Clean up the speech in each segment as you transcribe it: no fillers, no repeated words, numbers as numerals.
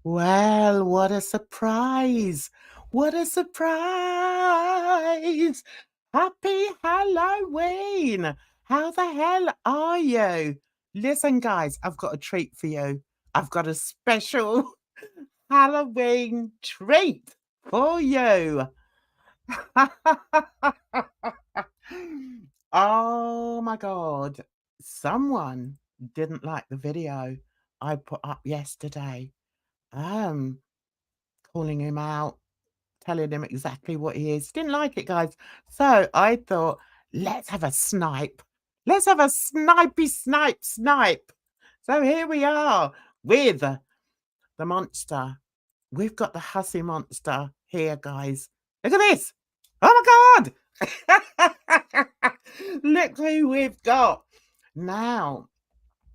Well, what a surprise! What a surprise! Happy Halloween! How the hell are you? Listen, guys, I've got a treat for you. I've got a special Halloween treat for you. Oh my God. Someone didn't like the video I put up yesterday. Calling him out, telling him exactly what he is. Didn't like it, guys. So I thought, let's have a snipe. Let's have a snipe. So here we are with the monster. We've got the Hussy monster here, guys. Look at this. Oh my God. Look who we've got. Now,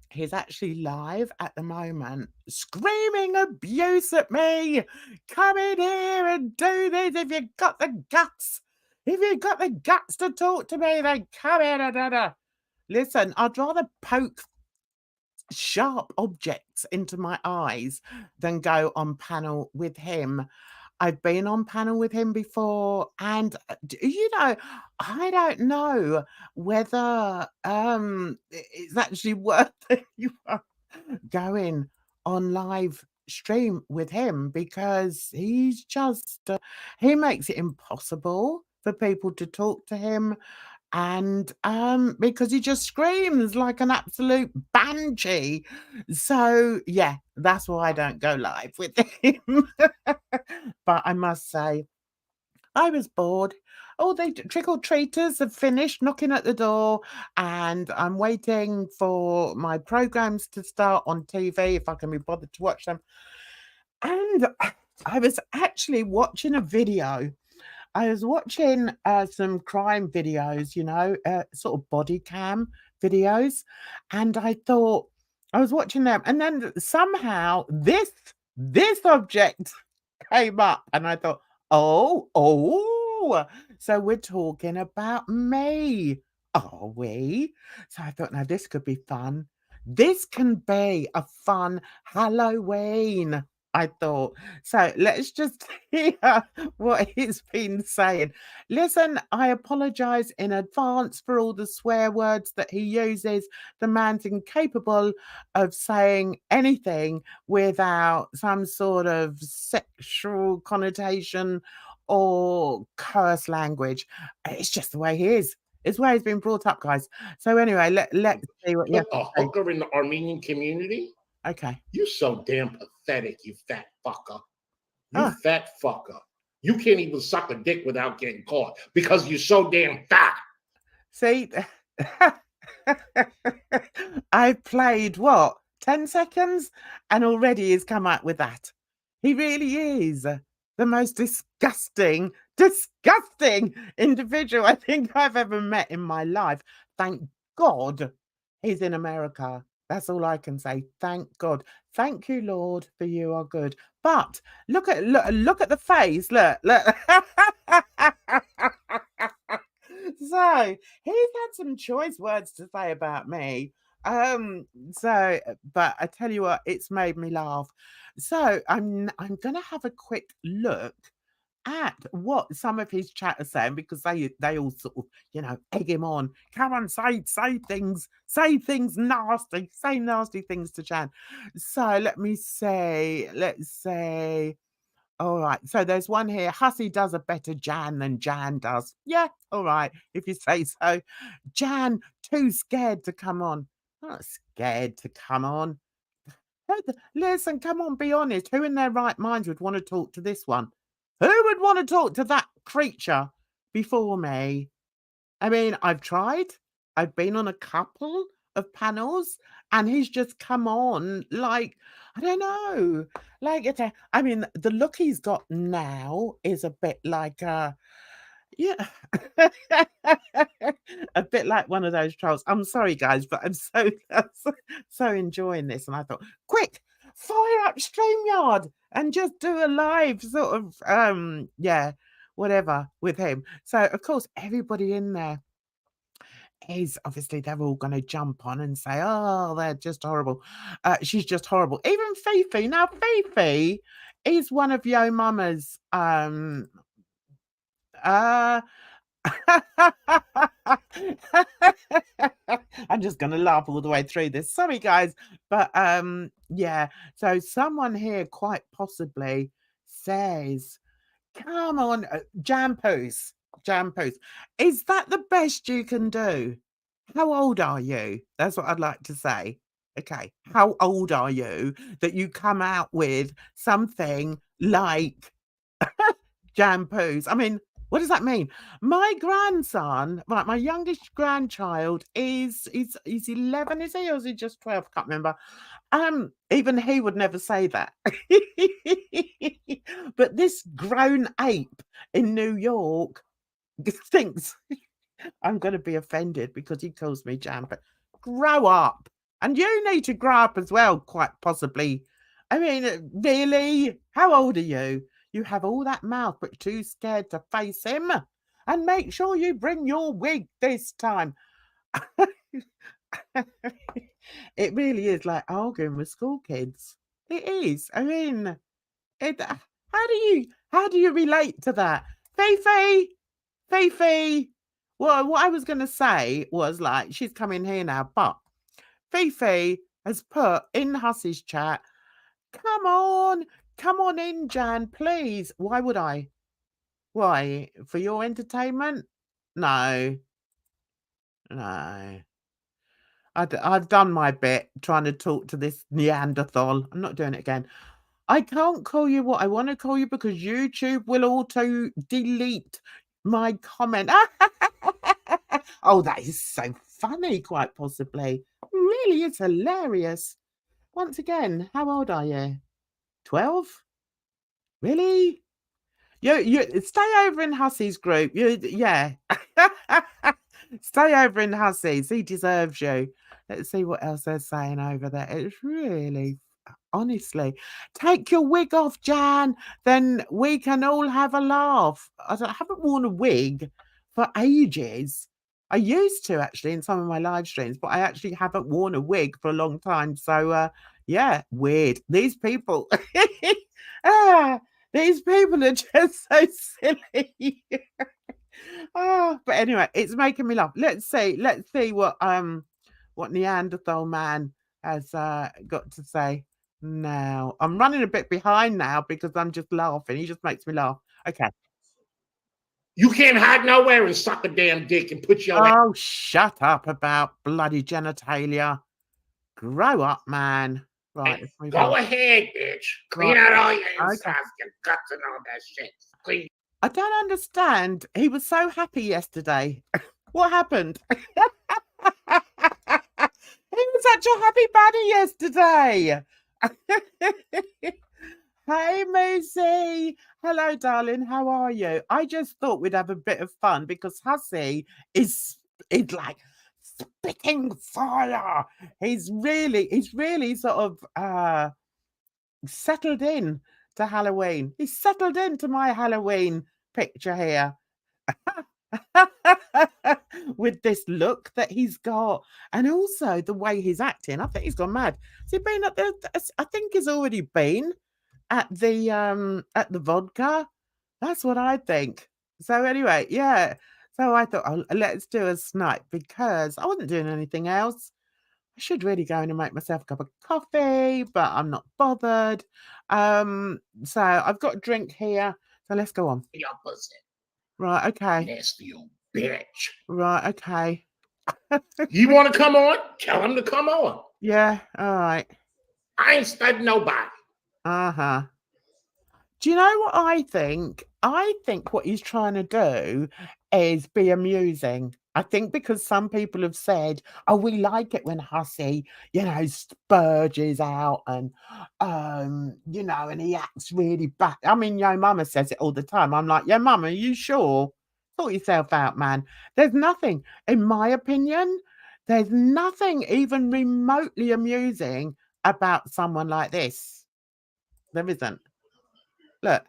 he's actually live at the moment, screaming abuse at me. Come in here and do this if you've got the guts. If you've got the guts to talk to me, then come in. Listen, I'd rather poke sharp objects into my eyes than go on panel with him. I've been on panel with him before, and you know, I don't know whether it's actually worth you going on live stream with him, because he's just he makes it impossible for people to talk to him. And because he just screams like an absolute banshee. So yeah, that's why I don't go live with him. But I must say, I was bored. All the trick-or-treaters have finished knocking at the door, and I'm waiting for my programs to start on TV if I can be bothered to watch them. And I was actually watching a video. I was watching some crime videos, you know, sort of body cam videos, and I thought I was watching them, and then somehow this object came up, and I thought, oh, so we're talking about me, are we? So I thought, now this could be fun. This can be a fun Halloween, I thought. So let's just hear what he's been saying. Listen, I apologize in advance for all the swear words that he uses. The man's incapable of saying anything without some sort of sexual connotation or curse language. It's just the way he is. It's the way he's been brought up, guys. So anyway, let's see what you have a hooker in the Armenian community. Okay. You're so damn pathetic, you fat fucker. You fat fucker. You can't even suck a dick without getting caught because you're so damn fat. See, I've played, what, 10 seconds? And already he's come out with that. He really is the most disgusting individual I think I've ever met in my life. Thank God he's in America. That's all I can say. Thank God. Thank you, Lord, for you are good. But look at the face. Look. So he's had some choice words to say about me. But I tell you what, it's made me laugh. So I'm gonna have a quick look at what some of his chat are saying, because they all sort of, you know, egg him on. Come on, say things nasty, say nasty things to Chan. So let's say, All right. So there's one here. Hussy does a better Jan than Jan does. Yeah. All right. If you say so. Jan, too scared to come on. Not scared to come on. Listen, come on, be honest. Who in their right minds would want to talk to this one? Who would want to talk to that creature before me? I mean, I've tried. I've been on a couple of panels and he's just come on like, I don't know. Like, I mean, the look he's got now is a bit like, yeah, a bit like one of those trolls. I'm sorry, guys, but I'm so enjoying this. And I thought, quick, fire up StreamYard and just do a live sort of, yeah, whatever with him. So, of course, everybody in there is obviously they're all going to jump on and say, oh, they're just horrible. She's just horrible. Even Fifi. Now, Fifi is one of Yo Mama's I'm just gonna laugh all the way through this. Sorry, guys, but yeah. So someone here quite possibly says, "Come on, Jampoos, Jampoos, is that the best you can do? How old are you? That's what I'd like to say. Okay, how old are you that you come out with something like Jampoos? I mean, what does that mean? My grandson, right, my youngest grandchild is 11, is he, or is he just 12? I can't remember. Even he would never say that. But this grown ape in New York thinks I'm going to be offended because he calls me Jampo. Grow up. And you need to grow up as well, quite possibly. I mean, really? How old are you? You have all that mouth, but too scared to face him. And make sure you bring your wig this time. It really is like arguing with school kids. It is. I mean, how do you relate to that? Fifi. Well, what I was going to say was like, she's coming here now, but Fifi has put in Hussy's chat, come on in, Jan, please. Why would I? Why? For your entertainment? No. I've done my bit trying to talk to this Neanderthal. I'm not doing it again. I can't call you what I want to call you because YouTube will auto delete my comment. Oh, that is so funny, quite possibly. Really is hilarious. Once again, how old are you? 12? Really? You stay over in Hussy's group. Yeah. Stay over in Hussy's. He deserves you. Let's see what else they're saying over there. It's really, honestly, take your wig off, Jan. Then we can all have a laugh. I haven't worn a wig for ages. I used to actually in some of my live streams, but I actually haven't worn a wig for a long time. So yeah, weird. These people, these people are just so silly. But anyway, it's making me laugh. Let's see what Neanderthal man has got to say now. I'm running a bit behind now because I'm just laughing. He just makes me laugh. Okay. You can't hide nowhere and suck a damn dick and put your... Oh, shut up about bloody genitalia. Grow up, man. Right. Go ahead, bitch. Clean out all your insides, your guts and all that shit. Clean. I don't understand. He was so happy yesterday. What happened? He was such a happy bunny yesterday. Hey, Moosey. Hello, darling. How are you? I just thought we'd have a bit of fun because Hussy is like spitting fire. He's really sort of settled in to Halloween. He's settled into my Halloween picture here. With this look that he's got and also the way he's acting. I think he's gone mad. Has he been at the, I think he's already been at the vodka. That's what I think. So anyway, yeah. So I thought, oh, let's do a snipe because I wasn't doing anything else. I should really go in and make myself a cup of coffee, but I'm not bothered. So I've got a drink here. So let's go on. Your pussy. Right, okay. Nasty old bitch. Right, okay. You want to come on? Tell him to come on. Yeah, all right. I ain't studying nobody. Uh-huh. Do you know what I think? I think what he's trying to do is be amusing. I think because some people have said, oh, we like it when Hussy, spurges out and, and he acts really bad. I mean, Yo Mama says it all the time. I'm like, Yo Mama, are you sure? Sort yourself out, man. There's nothing, in my opinion, there's nothing even remotely amusing about someone like this. There isn't. Look,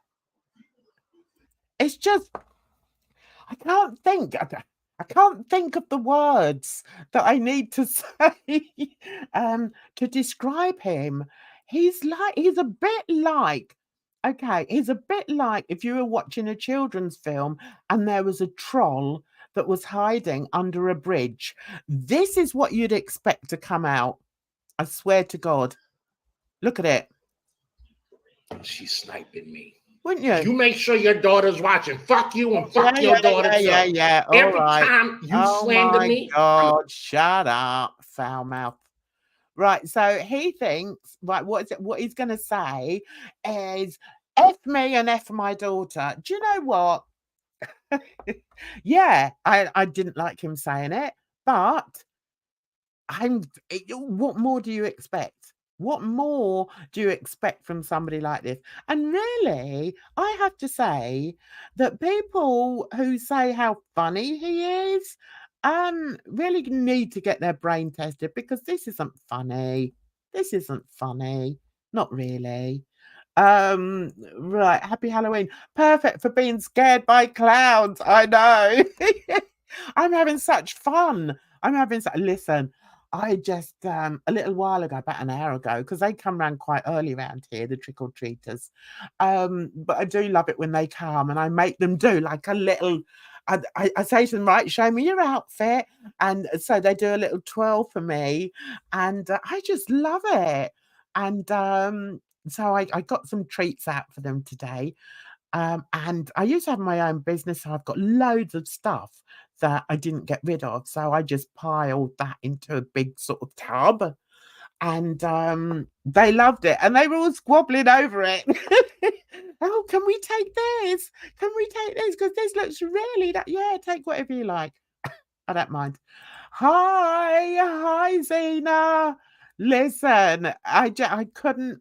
it's just I can't think. I can't think of the words that I need to say to describe him. He's a bit like, okay, he's a bit like if you were watching a children's film and there was a troll that was hiding under a bridge. This is what you'd expect to come out. I swear to God. Look at it. She's sniping me. Wouldn't you? You make sure your daughter's watching. Fuck you and fuck your daughter too. Yeah. Every time you slander me. Oh, shut up, foul mouth. Right, so he thinks, right, what he's going to say is, F me and F my daughter. Do you know what? Yeah, I didn't like him saying it, but what more do you expect? What more do you expect from somebody like this? And really, I have to say that people who say how funny he is, really need to get their brain tested because this isn't funny. This isn't funny. Not really. Right. Happy Halloween. Perfect for being scared by clowns. I know. I'm having such fun. Listen, I just a little while ago, about an hour ago, because they come round quite early around here, the trick-or-treaters. But I do love it when they come and I make them do like a little I say to them, right, show me your outfit. And so they do a little twirl for me. And I just love it. And so I got some treats out for them today. And I used to have my own business, so I've got loads of stuff that I didn't get rid of. So I just piled that into a big sort of tub. And they loved it. And they were all squabbling over it. Oh, can we take this? Can we take this? Because this looks really yeah, take whatever you like. I don't mind. Hi, Zena. Listen, I couldn't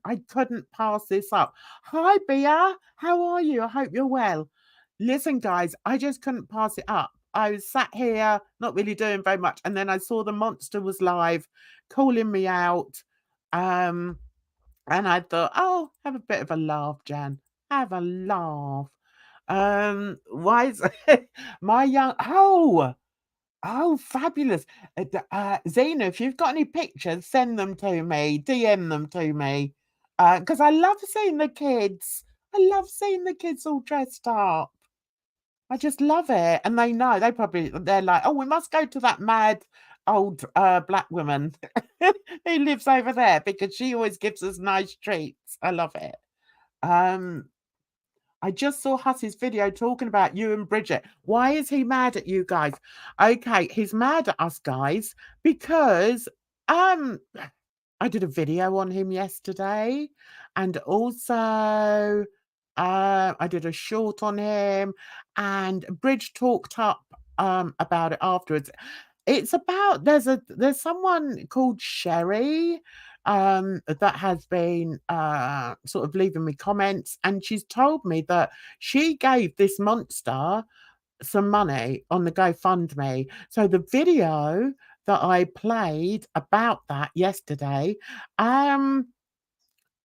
pass this up. Hi, Bia. How are you? I hope you're well. Listen, guys, I just couldn't pass it up. I was sat here, not really doing very much, and then I saw the monster was live, calling me out. And I thought, oh, have a bit of a laugh, Jan. Have a laugh. Why is my young Oh, fabulous. Zena, if you've got any pictures, send them to me, DM them to me. Because I love seeing the kids. I love seeing the kids all dressed up. I just love it. And they know, they're like, oh, we must go to that mad old black woman who lives over there because she always gives us nice treats. I love it. I just saw Hussy's video talking about you and Bridget. Why is he mad at you guys? Okay, he's mad at us guys because I did a video on him yesterday, and also I did a short on him, and Bridge talked up about it afterwards. It's about there's someone called Sherry that has been sort of leaving me comments, and she's told me that she gave this monster some money on the GoFundMe. So the video that I played about that yesterday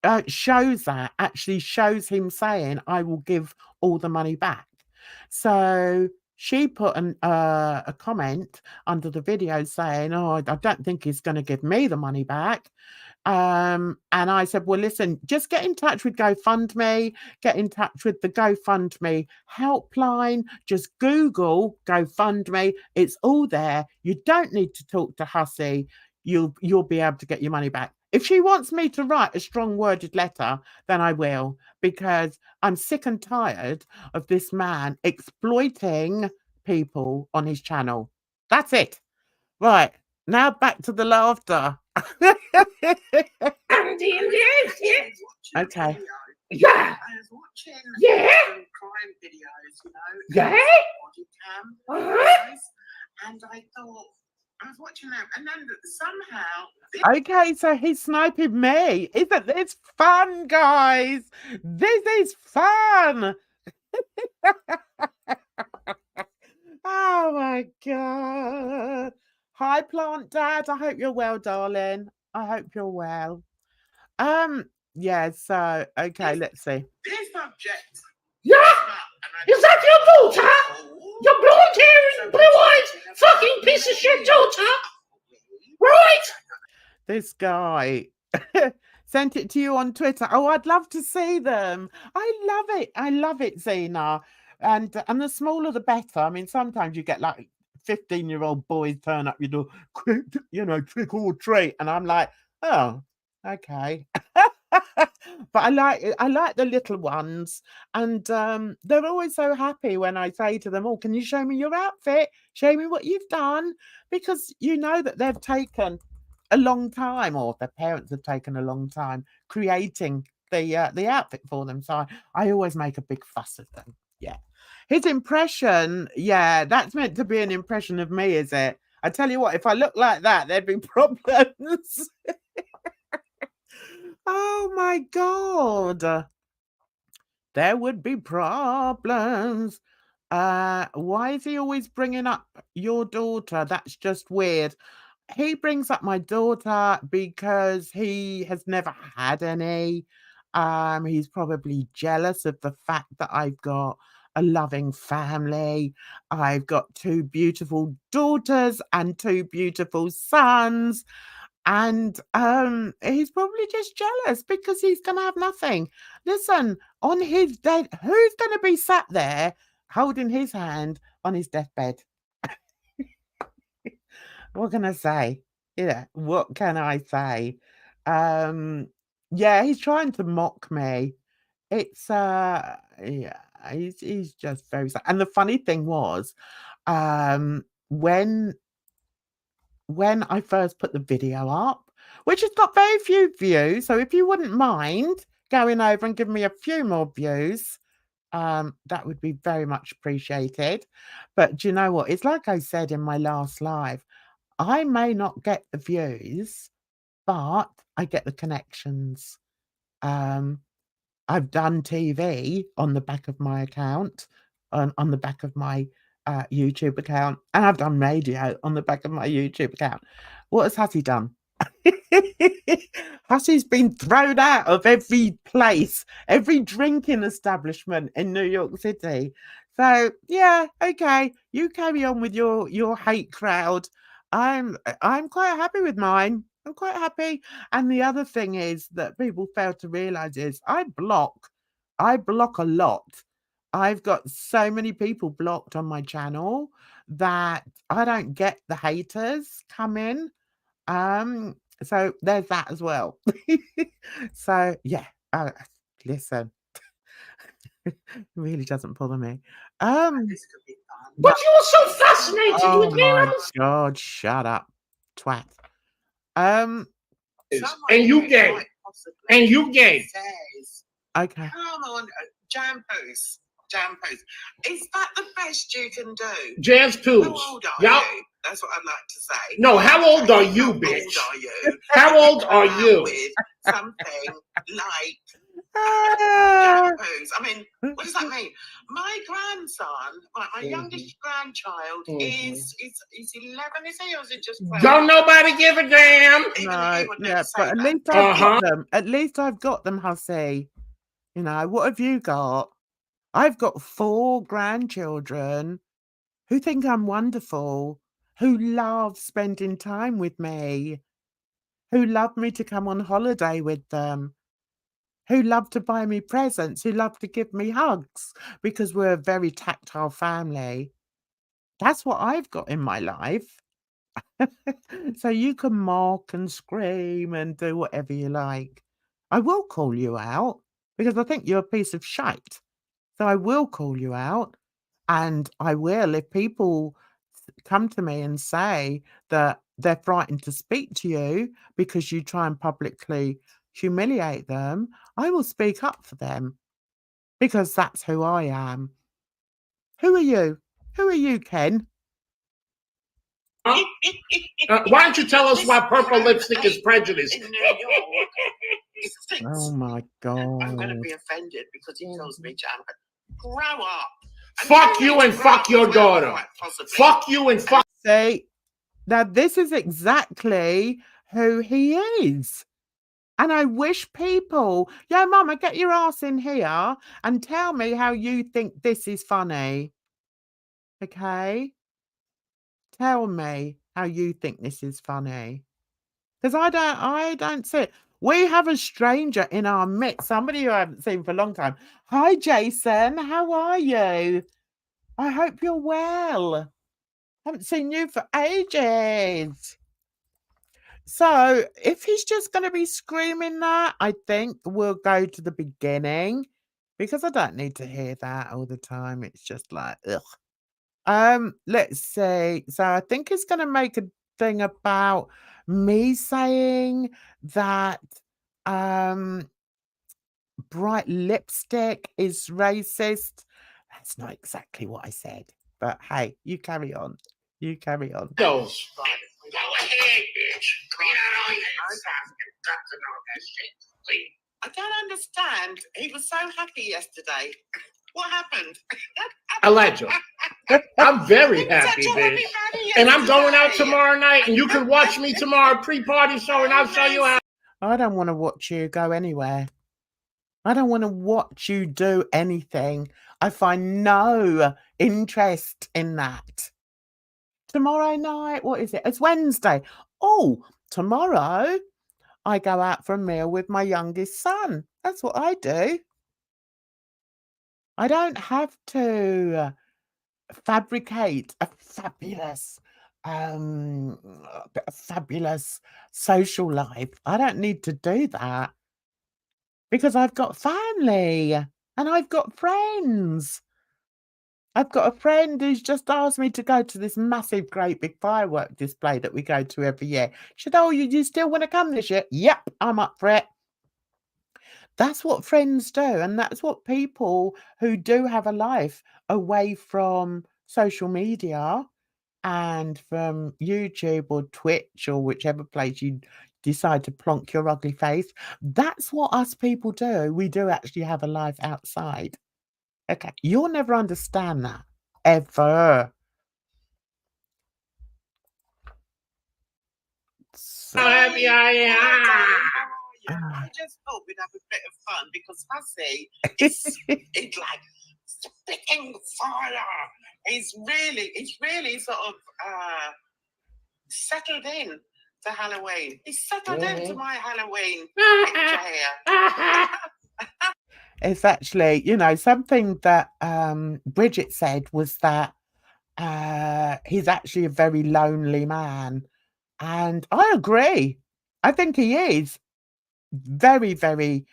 actually shows him saying, I will give all the money back. So she put a comment under the video saying, oh, I don't think he's going to give me the money back. And I said, well, listen, just get in touch with GoFundMe, get in touch with the GoFundMe helpline, just Google GoFundMe. It's all there. You don't need to talk to Hussy. you'll be able to get your money back. If she wants me to write a strong worded letter, then I will, because I'm sick and tired of this man exploiting people on his channel. That's it. Right. Now back to the laughter. Okay. Yeah. I was watching Yeah. some crime videos, you know. Yeah. Body cam videos, and I thought I was watching them, and then somehow Okay, so he's sniping me. Isn't this fun, guys? This is fun. Oh my God. Hi, Plant Dad. I hope you're well, darling. I hope you're well. Yeah, so okay, let's see. this subject. Yeah. Is that your daughter? Your blonde hair and blue eyes, fucking piece of shit daughter. Right? This guy sent it to you on Twitter. Oh, I'd love to see them. I love it. I love it, Zena. And the smaller the better. I mean, sometimes you get like 15-year-old boys turn up your door, you know, trick or treat, and I'm like, oh, okay. But I like the little ones, and they're always so happy when I say to them, oh, can you show me your outfit? Show me what you've done, because you know that they've taken a long time, or their parents have taken a long time creating the outfit for them. So I always make a big fuss of them. Yeah. His impression, yeah, that's meant to be an impression of me, is it? I tell you what, if I look like that, there'd be problems. Oh my God. There would be problems. Why is he always bringing up your daughter? That's just weird. He brings up my daughter because he has never had any. He's probably jealous of the fact that I've got a loving family. I've got 2 beautiful daughters and 2 beautiful sons. And he's probably just jealous because he's gonna have nothing. Listen, on his death, who's gonna be sat there holding his hand on his deathbed? What can I say? Yeah, what can I say? Yeah, he's trying to mock me. It's yeah, he's just very sad. And the funny thing was, when I first put the video up, which has got very few views, so if you wouldn't mind going over and giving me a few more views, that would be very much appreciated. But do you know what? It's like I said in my last live, I may not get the views, but I get the connections. I've done TV on the back of my account, on the back of my YouTube account, and I've done radio on the back of my YouTube account. What has Hussy done? Hussy's been thrown out of every place, every drinking establishment in New York City. So yeah, okay, you carry on with your hate crowd. I'm quite happy with mine. I'm quite happy. And the other thing is that people fail to realize is I block a lot. I've got so many people blocked on my channel that I don't get the haters come in. So there's that as well. So yeah, listen, it really doesn't bother me. This could be fun. But you were so fascinated Oh with my him. God, shut up, twat. Someone And you who gay. quite possibly And you gay. says, Okay. come on, Jampos. Is that the best you can do? Jazz How Poos. old are Yup. you? That's what I'd like to say. No, how old are you, How bitch? old are you? How old are Come out you? with something like Ah, Jampos. I mean, what does that mean? My grandson, my youngest grandchild, is 11, is he, or is it just 12? Don't nobody give a damn. Even he no, would yeah, never say but at that. least I've Uh-huh. got them. At least I've got them, Hussy. You know, what have you got? I've got 4 grandchildren who think I'm wonderful, who love spending time with me, who love me to come on holiday with them, who love to buy me presents, who love to give me hugs, because we're a very tactile family. That's what I've got in my life. So you can mock and scream and do whatever you like. I will call you out because I think you're a piece of shite. So I will call you out, and I will, if people come to me and say that they're frightened to speak to you because you try and publicly humiliate them, I will speak up for them because that's who I am. Who are you? Who are you, Ken? Why don't you tell us why purple lipstick is prejudice? Oh my God. I'm going to be offended because he tells me, Jan, grow up. Fuck you and fuck your daughter. Fuck you and fuck. See, now this is exactly who he is. And I wish people, yo, Mama, get your ass in here and tell me how you think this is funny. Okay? Tell me how you think this is funny. Because I don't see it. We have a stranger in our midst, somebody who I haven't seen for a long time. Hi, Jason. How are you? I hope you're well. Haven't seen you for ages. So if he's just going to be screaming that, I think we'll go to the beginning because I don't need to hear that all the time. It's just like, ugh. Let's see. So I think it's going to make a thing about me saying that bright lipstick is racist. That's not exactly what I said, but hey, you carry on. You carry on. Those. Go ahead, bitch. I don't understand. He was so happy yesterday. What happened? Elijah, I'm very happy, bitch. And I'm going out tomorrow night, and you can watch me tomorrow pre-party show, and I'll show you how. I don't want to watch you go anywhere. I don't want to watch you do anything. I find no interest in that. Tomorrow night, what is it? It's Wednesday. Oh, tomorrow I go out for a meal with my youngest son. That's what I do. I don't have to fabricate a fabulous social life. I don't need to do that because I've got family and I've got friends. I've got a friend who's just asked me to go to this massive, great big firework display that we go to every year. She said, oh, you still want to come this year? Yep, I'm up for it. That's what friends do. And that's what people who do have a life away from social media and from YouTube or Twitch or whichever place you decide to plonk your ugly face. That's what us people do. We do actually have a life outside. Okay, you'll never understand that, ever. So, How happy I am. I just thought we'd have a bit of fun because Hussy is like spitting fire. He's really sort of settled in to Halloween. He's settled into my Halloween picture here. It's actually, you know, something that Bridget said was that he's actually a very lonely man. And I agree. I think he is very, very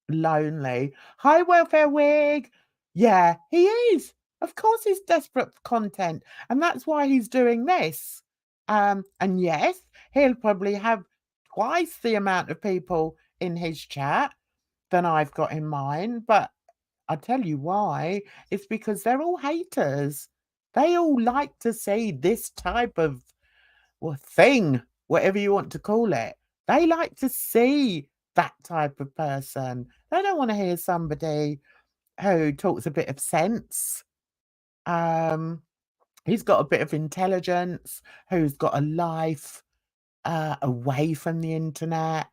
lonely. Hi, Welfare Wig. Yeah, he is. Of course he's desperate for content. And that's why he's doing this. And yes, he'll probably have twice the amount of people in his chat than I've got in mine. But I'll tell you why. It's because they're all haters. They all like to see this type of thing, whatever you want to call it. They like to see that type of person. They don't want to hear somebody who talks a bit of sense. He's got a bit of intelligence, who's got a life away from the internet.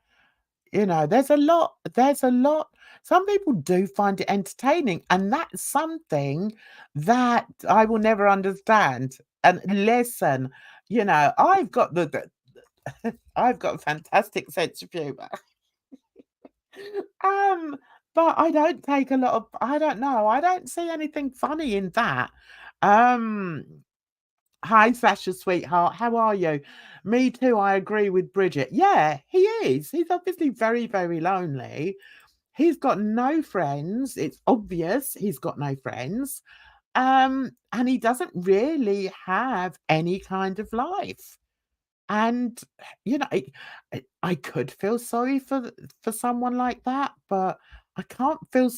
You know, there's a lot. Some people do find it entertaining, and that's something that I will never understand. And listen, you know, I've got I've got a fantastic sense of humor. But I don't take a lot of, I don't know, I don't see anything funny in that. Hi, Sasha, sweetheart. How are you? Me too. I agree with Bridget. Yeah, he is. He's obviously very, very lonely. He's got no friends. It's obvious he's got no friends. And he doesn't really have any kind of life. And you know, I could feel sorry for someone like that, but I can't feel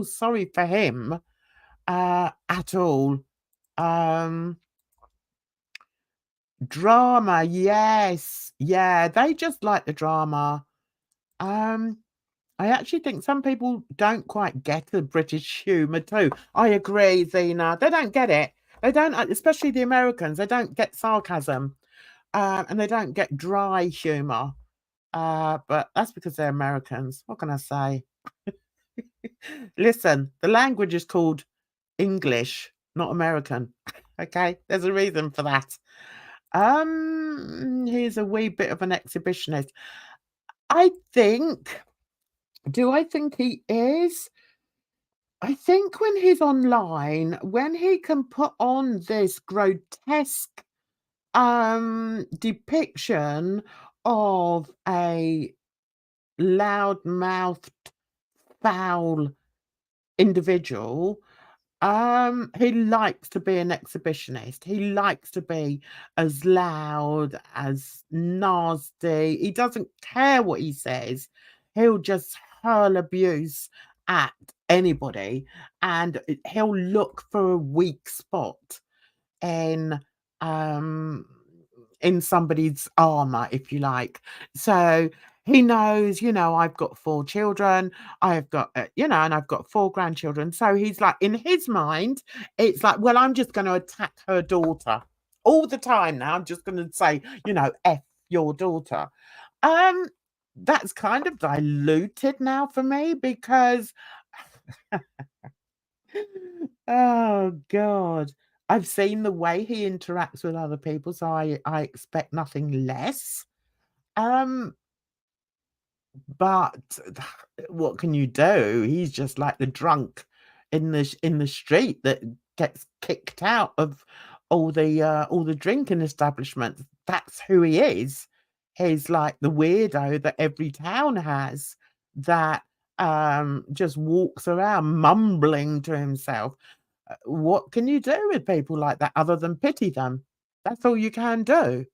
sorry for him at all. Drama, yes. Yeah, they just like the drama. Um, I actually think some people don't quite get the British humour too. I agree, Zena. They don't get it. They don't, especially the Americans. They don't get sarcasm, and they don't get dry humour. But that's because they're Americans. What can I say? Listen, the language is called English, not American. Okay, there's a reason for that. He's a wee bit of an exhibitionist. I think. Do I think he is? I think when he's online, when he can put on this grotesque depiction of a loud-mouthed, foul individual, he likes to be an exhibitionist. He likes to be as loud, as nasty. He doesn't care what he says. He'll just hurl abuse at anybody, and he'll look for a weak spot in um somebody's armor, if you like. So he knows, I've got 4 children, I've got and I've got 4 grandchildren. So he's like, in his mind, it's like, well, I'm just going to attack her daughter all the time now. I'm just going to say, F your daughter. That's kind of diluted now for me, because oh God, I've seen the way he interacts with other people, so I expect nothing less. But what can you do? He's just like the drunk in the street that gets kicked out of all the drinking establishments. That's who he is. He's like the weirdo that every town has, that just walks around mumbling to himself. What can you do with people like that other than pity them? That's all you can do.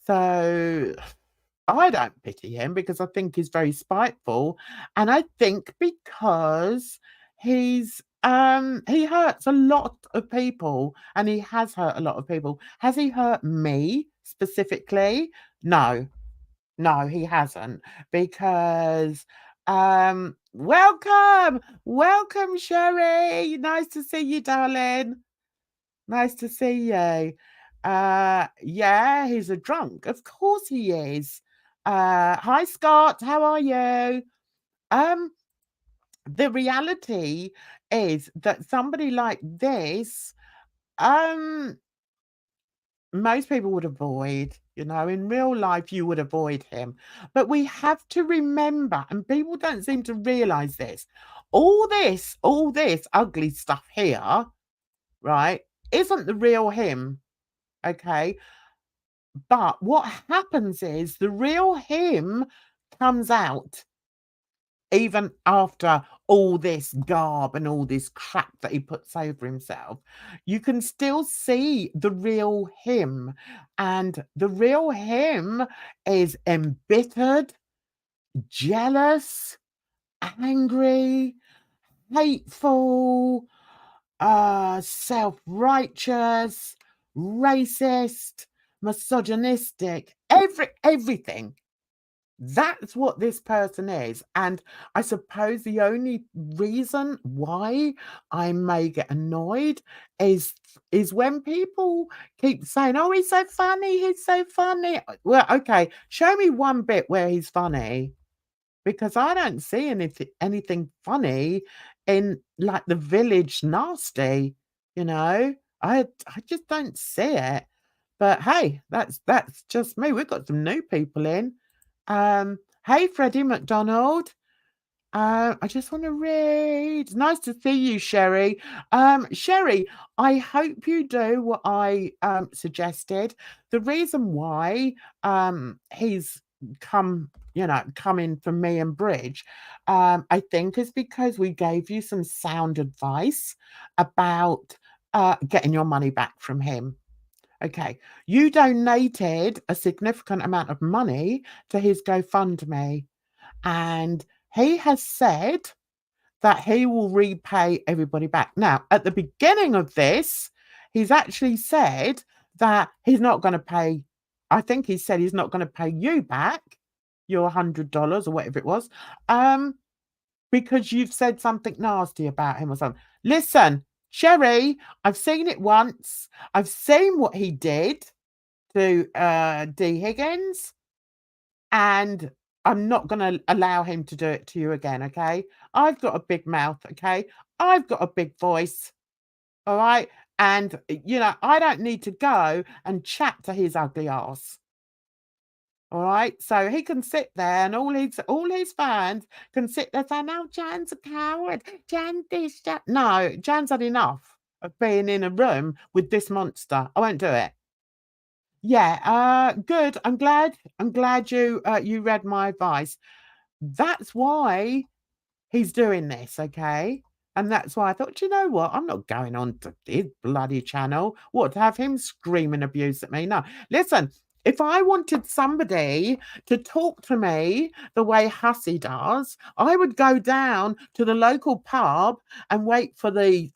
So I don't pity him, because I think he's very spiteful, and I think because he hurts a lot of people, and he has hurt a lot of people. Has he hurt me specifically? No. No, he hasn't, because welcome, Sherry. Nice to see you, darling. Nice to see you. Yeah, he's a drunk. Of course he is. Hi, Scott. How are you? Um, the reality is that somebody like this, most people would avoid. In real life, you would avoid him. But we have to remember, and people don't seem to realize this, all this ugly stuff here, right, isn't the real him. Okay. But what happens is the real him comes out even after all this garb and all this crap that he puts over himself. You can still see the real him. And the real him is embittered, jealous, angry, hateful, self-righteous, racist, misogynistic, everything. That's what this person is. And I suppose the only reason why I may get annoyed is when people keep saying, oh, he's so funny, he's so funny. Well, okay, show me one bit where he's funny, because I don't see anything funny in, like, the village nasty. I just don't see it. But hey, that's just me. We've got some new people in. Hey, Freddie McDonald. I just want to read. Nice to see you, Sherry. Sherry, I hope you do what I suggested. The reason why he's come in for me and Bridge, I think is because we gave you some sound advice about getting your money back from him. Okay, you donated a significant amount of money to his GoFundMe, and he has said that he will repay everybody back. Now, at the beginning of this, he's actually said that he's not going to pay. I think he said he's not going to pay you back your $100 or whatever it was, because you've said something nasty about him or something. Listen, Sherry, I've seen it once. I've seen what he did to D. Higgins, and I'm not going to allow him to do it to you again, okay? I've got a big mouth, okay? I've got a big voice, all right? And, I don't need to go and chat to his ugly ass. All right, so he can sit there, and all his fans can sit there saying, "No, Jan's a coward. Jan this, Jan." No, Jan's had enough of being in a room with this monster. I won't do it. Yeah, good. I'm glad you you read my advice. That's why he's doing this, okay? And that's why I thought, you know what? I'm not going on to his bloody channel. What, to have him screaming abuse at me? No. Listen, if I wanted somebody to talk to me the way Hussy does, I would go down to the local pub and wait for the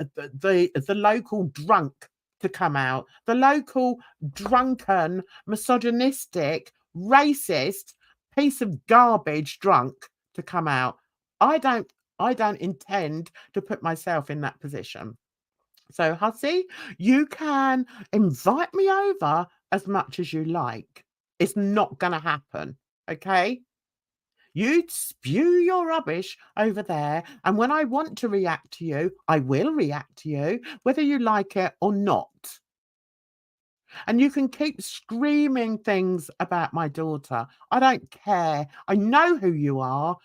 local drunk to come out. The local drunken, misogynistic, racist piece of garbage drunk to come out. I don't intend to put myself in that position. So, Hussy, you can invite me over as much as you like. It's not going to happen, okay? You spew your rubbish over there, and when I want to react to you, I will react to you, whether you like it or not. And you can keep screaming things about my daughter. I don't care. I know who you are.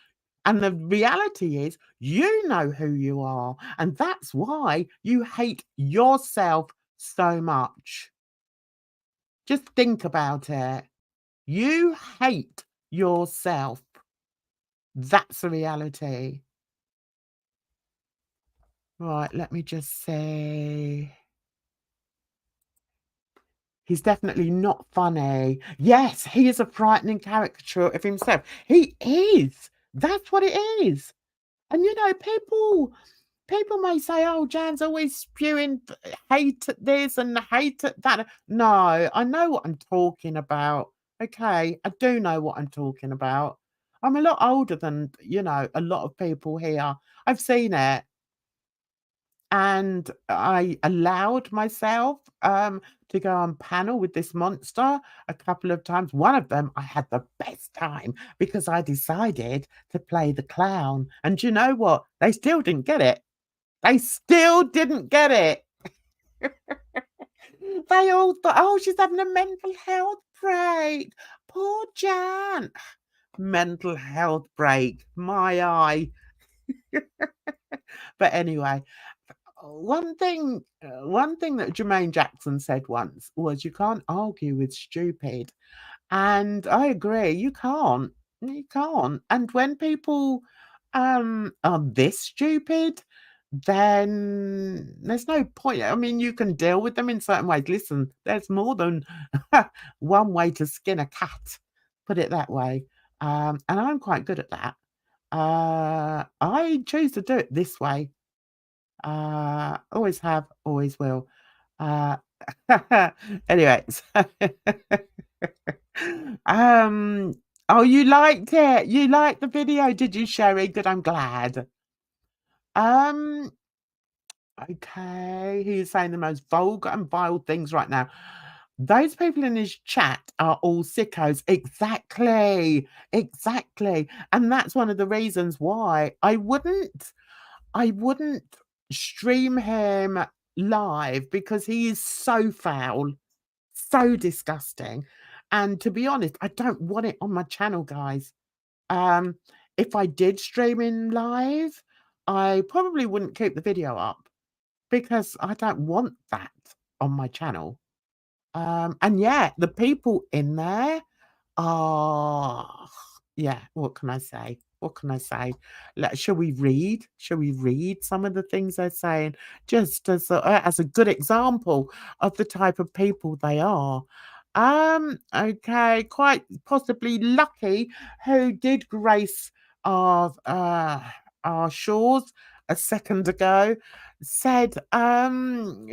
And the reality is, you know who you are. And that's why you hate yourself so much. Just think about it. You hate yourself. That's the reality. Right, let me just say. He's definitely not funny. Yes, he is a frightening caricature of himself. He is. That's what it is. And people may say, "Oh, Jan's always spewing hate at this and hate at that." No, I know what I'm talking about. Okay, I do know what I'm talking about. I'm a lot older than, a lot of people here. I've seen it. And I allowed myself to go on panel with this monster a couple of times. One of them, I had the best time because I decided to play the clown. And you know what? They still didn't get it. They still didn't get it. They all thought, "Oh, she's having a mental health break. Poor Jan." Mental health break. My eye. But anyway, one thing that Jermaine Jackson said once was, "You can't argue with stupid." And I agree, you can't. You can't. And when people are this stupid, then there's no point. I mean, you can deal with them in certain ways. Listen, there's more than one way to skin a cat, put it that way. And I'm quite good at that. I choose to do it this way. Always have, always will. Anyway, oh, you liked it. You liked the video, did you, Sherry? Good, I'm glad. Okay, he's saying the most vulgar and vile things right now. Those people in his chat are all sickos. Exactly. And that's one of the reasons why I wouldn't stream him live, because he is so foul, so disgusting. And to be honest, I don't want it on my channel, guys. if I did stream in live, I probably wouldn't keep the video up because I don't want that on my channel. And yeah, the people in there are, yeah, what can I say? What can I say? Shall we read? Shall we read some of the things they're saying just as a good example of the type of people they are? Okay, quite possibly Lucky, who did grace our shores a second ago, said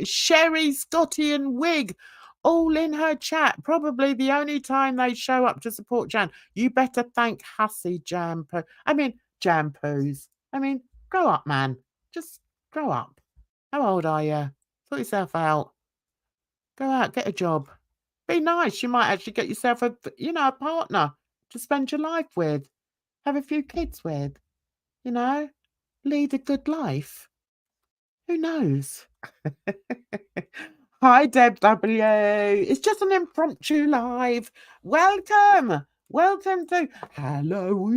Sherry, Scotty, and Wig all in her chat. Probably the only time they show up to support Jan. You better thank Hussy Jam Poos. I mean, grow up, man. Just grow up. How old are you? Sort yourself out. Go out, get a job. Be nice. You might actually get yourself a partner to spend your life with. Have a few kids with. Lead a good life. Who knows? Hi, Deb W. It's just an impromptu live. Welcome. Welcome to Halloween.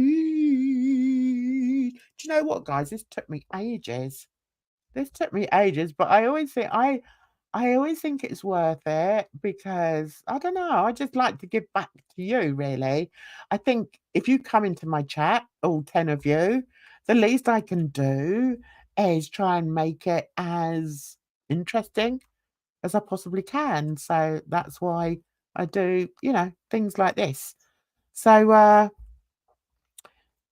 Do you know what, guys? This took me ages. But I always think it's worth it because I don't know. I just like to give back to you, really. I think if you come into my chat, all 10 of you, the least I can do is try and make it as interesting as I possibly can. So that's why I do, things like this. So,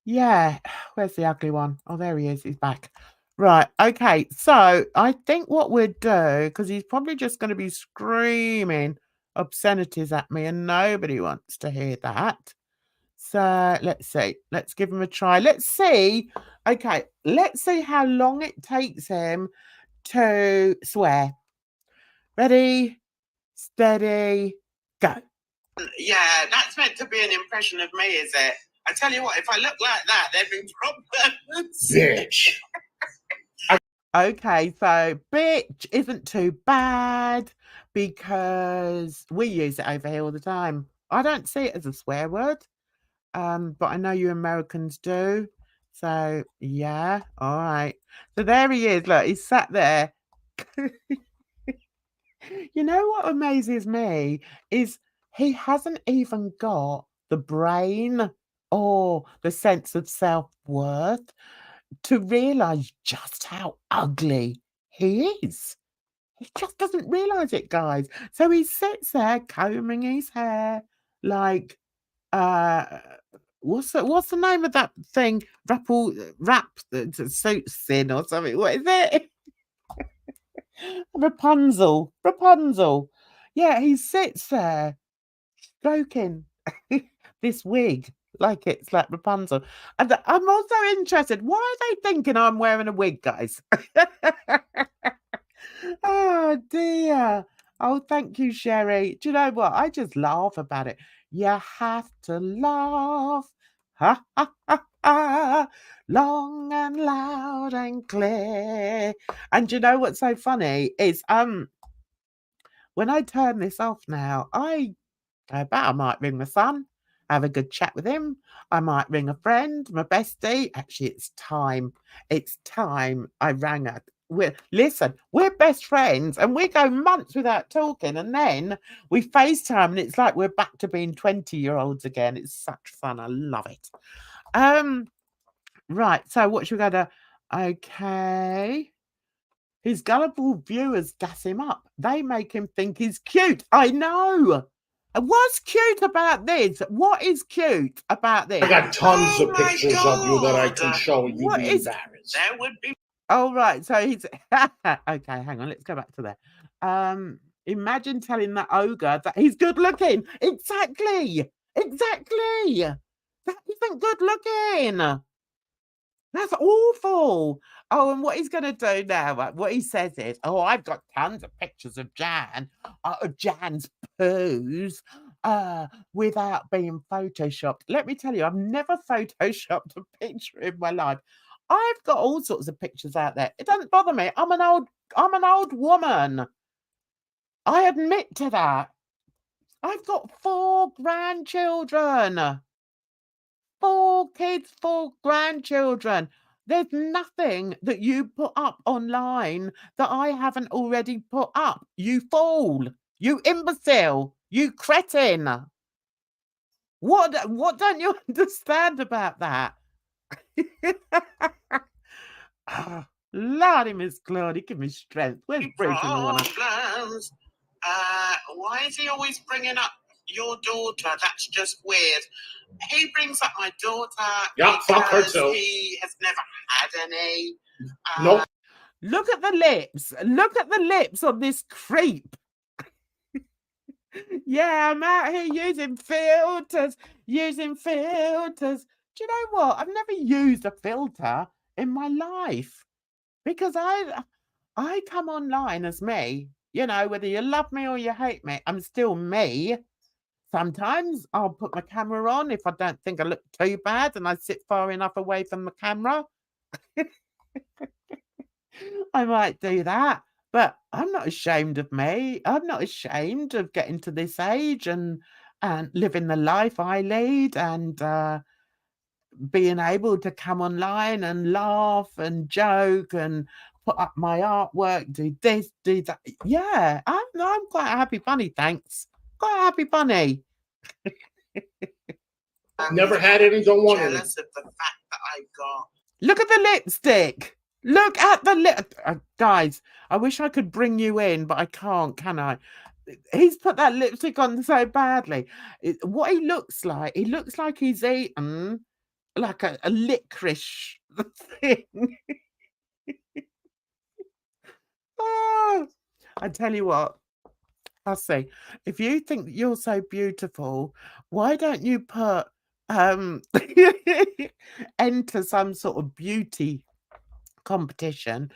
yeah, where's the ugly one? Oh, there he is. He's back. Right. Okay. So I think what we'd do, because he's probably just going to be screaming obscenities at me and nobody wants to hear that. So let's see. Let's give him a try. Let's see. Okay. Let's see how long it takes him to swear. Ready, steady, go. Yeah, that's meant to be an impression of me, is it? I tell you what, if I look like that, there'd be problems. Bitch. Okay, so bitch isn't too bad because we use it over here all the time. I don't see it as a swear word, but I know you Americans do. So yeah, all right. So there he is. Look, he's sat there. You know what amazes me is he hasn't even got the brain or the sense of self-worth to realize just how ugly he is. He just doesn't realize it, guys. So he sits there combing his hair like what's the name of that thing? Rap suit sin or something. What is it? Rapunzel. Yeah, he sits there stroking this wig like it's like Rapunzel. And I'm also interested, why are they thinking I'm wearing a wig, guys? Oh, dear. Oh, thank you, Sherry. Do you know what? I just laugh about it. You have to laugh. Ha, ha, ha, ha. Long and loud and clear. And do you know what's so funny is when I turn this off now, I bet I might ring my son, have a good chat with him. I might ring a friend, my bestie. Actually, it's time. It's time I rang her. We're best friends and we go months without talking, and then we FaceTime and it's like we're back to being 20-year-olds again. It's such fun. I love it. Right, so what should we go to? Okay. His gullible viewers gas him up. They make him think he's cute. I know. What's cute about this? What is cute about this? I got tons of pictures of you that I can show you. What Be is embarrassed. There would be. Oh, right. So he's okay. Hang on. Let's go back to there. Imagine telling that ogre that he's good looking. Exactly. That isn't good looking. That's awful. Oh, and what he's going to do now, what he says is, oh, I've got tons of pictures of Jan's poos without being photoshopped. Let me tell you, I've never photoshopped a picture in my life. I've got all sorts of pictures out there. It doesn't bother me. I'm an old woman. I admit to that. I've got 4 grandchildren. 4 kids, 4 grandchildren. There's nothing that you put up online that I haven't already put up. You fool. You imbecile. You cretin. What don't you understand about that? Lordy, Miss Claudia, give me strength. Where's Bruce in the water? Problems. Why is he always bringing up your daughter? That's just weird. He brings up my daughter. Yeah, fuck her too. He has never had any. Nope. Look at the lips. Look at the lips of this creep. Yeah, I'm out here using filters. Do you know what? I've never used a filter in my life because I come online as me. You know, whether you love me or you hate me, I'm still me. Sometimes I'll put my camera on if I don't think I look too bad and I sit far enough away from the camera. I might do that, but I'm not ashamed of me. I'm not ashamed of getting to this age and living the life I lead and being able to come online and laugh and joke and put up my artwork, do this, do that. Yeah, I'm quite a happy bunny, thanks. Quite a happy bunny. Never had any, don't want any. Jealous of the fact that I got. Look at the lipstick. Look at the lip. Guys, I wish I could bring you in, but I can't, can I? He's put that lipstick on so badly. What he looks like he's eaten like a licorice thing. Oh, I tell you what, Hussy, if you think that you're so beautiful, why don't you put enter some sort of beauty competition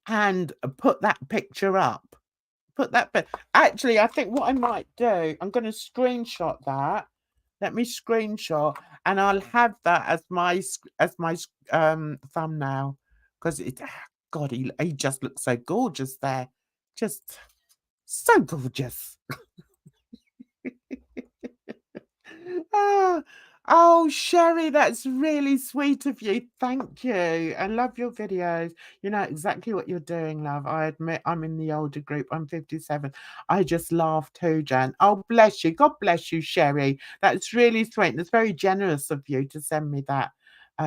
and put that picture up? Put that actually, I think what I might do, I'm going to screenshot that. Let me screenshot and I'll have that as my thumbnail because it, God, he just looks so gorgeous there. Just so gorgeous. Oh, Sherry, that's really sweet of you. Thank you. I love your videos. You know exactly what you're doing, love. I admit I'm in the older group. I'm 57. I just laugh too, Jan. Oh, bless you. God bless you, Sherry. That's really sweet. That's very generous of you to send me that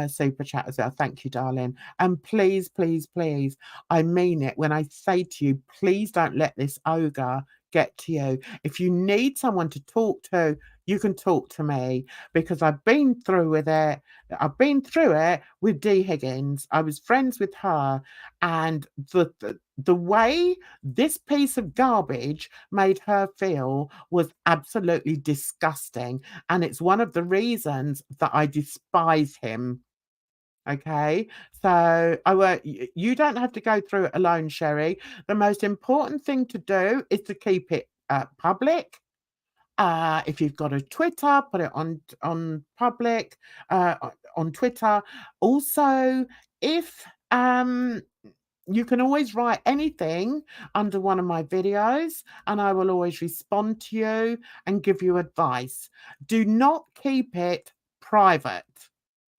super chat as well. Thank you, darling. And please, please, please, I mean it when I say to you, please don't let this ogre get to you. If you need someone to talk to, you can talk to me because I've been through with it. I've been through it with Dee Higgins. I was friends with her, and the way this piece of garbage made her feel was absolutely disgusting. And it's one of the reasons that I despise him. Okay, so you don't have to go through it alone, Sherry. The most important thing to do is to keep it public. If you've got a Twitter, put it on public on Twitter. Also, if you can always write anything under one of my videos and I will always respond to you and give you advice. Do not keep it private.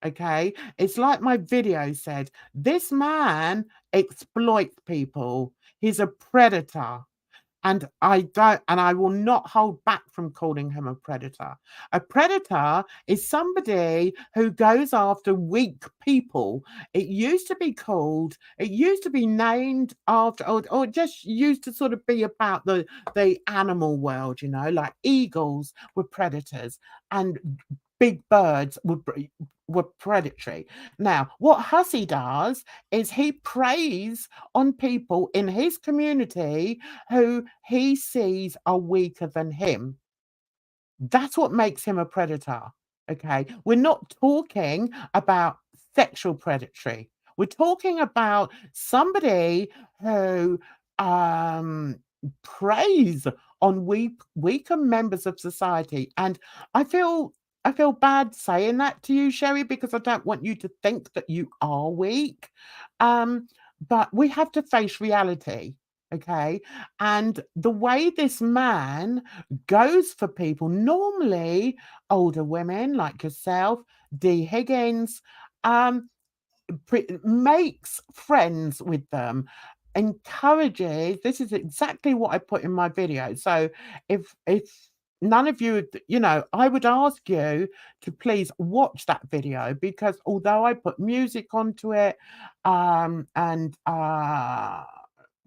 Okay, it's like my video said, this man exploits people. He's a predator. And I will not hold back from calling him a predator. A predator is somebody who goes after weak people. It used to be named after, or just used to sort of be about the animal world, you know, like eagles were predators and big birds were predatory. Now, what Hussy does is he preys on people in his community who he sees are weaker than him. That's what makes him a predator. Okay, we're not talking about sexual predatory. We're talking about somebody who preys on weaker members of society. And I feel bad saying that to you, Sherry, because I don't want you to think that you are weak. But we have to face reality. Okay. And the way this man goes for people, normally older women like yourself, D. Higgins, makes friends with them, encourages. This is exactly what I put in my video. So if none of you, you know, I would ask you to please watch that video, because although I put music onto it, and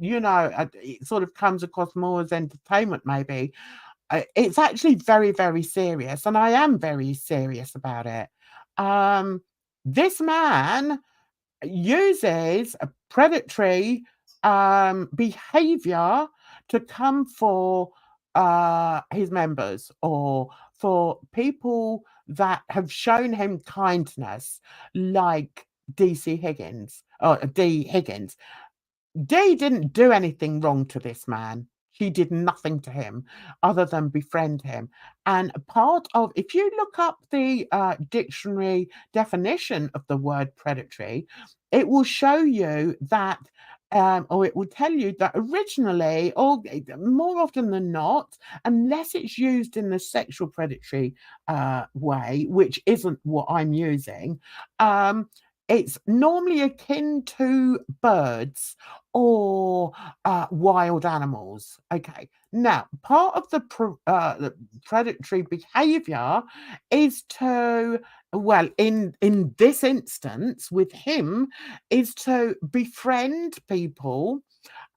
you know, it sort of comes across more as entertainment maybe, it's actually very, very serious, and I am very serious about it. This man uses a predatory behavior to come for his members, or for people that have shown him kindness, like DC Higgins, or D. Higgins. Day didn't do anything wrong to this man. She did nothing to him other than befriend him. And part of, if you look up the dictionary definition of the word predatory, it will show you that, or it will tell you that originally, or more often than not, unless it's used in the sexual predatory way, which isn't what I'm using, it's normally akin to birds or wild animals. Okay. Now, part of the predatory behavior is to, well, in this instance with him, is to befriend people,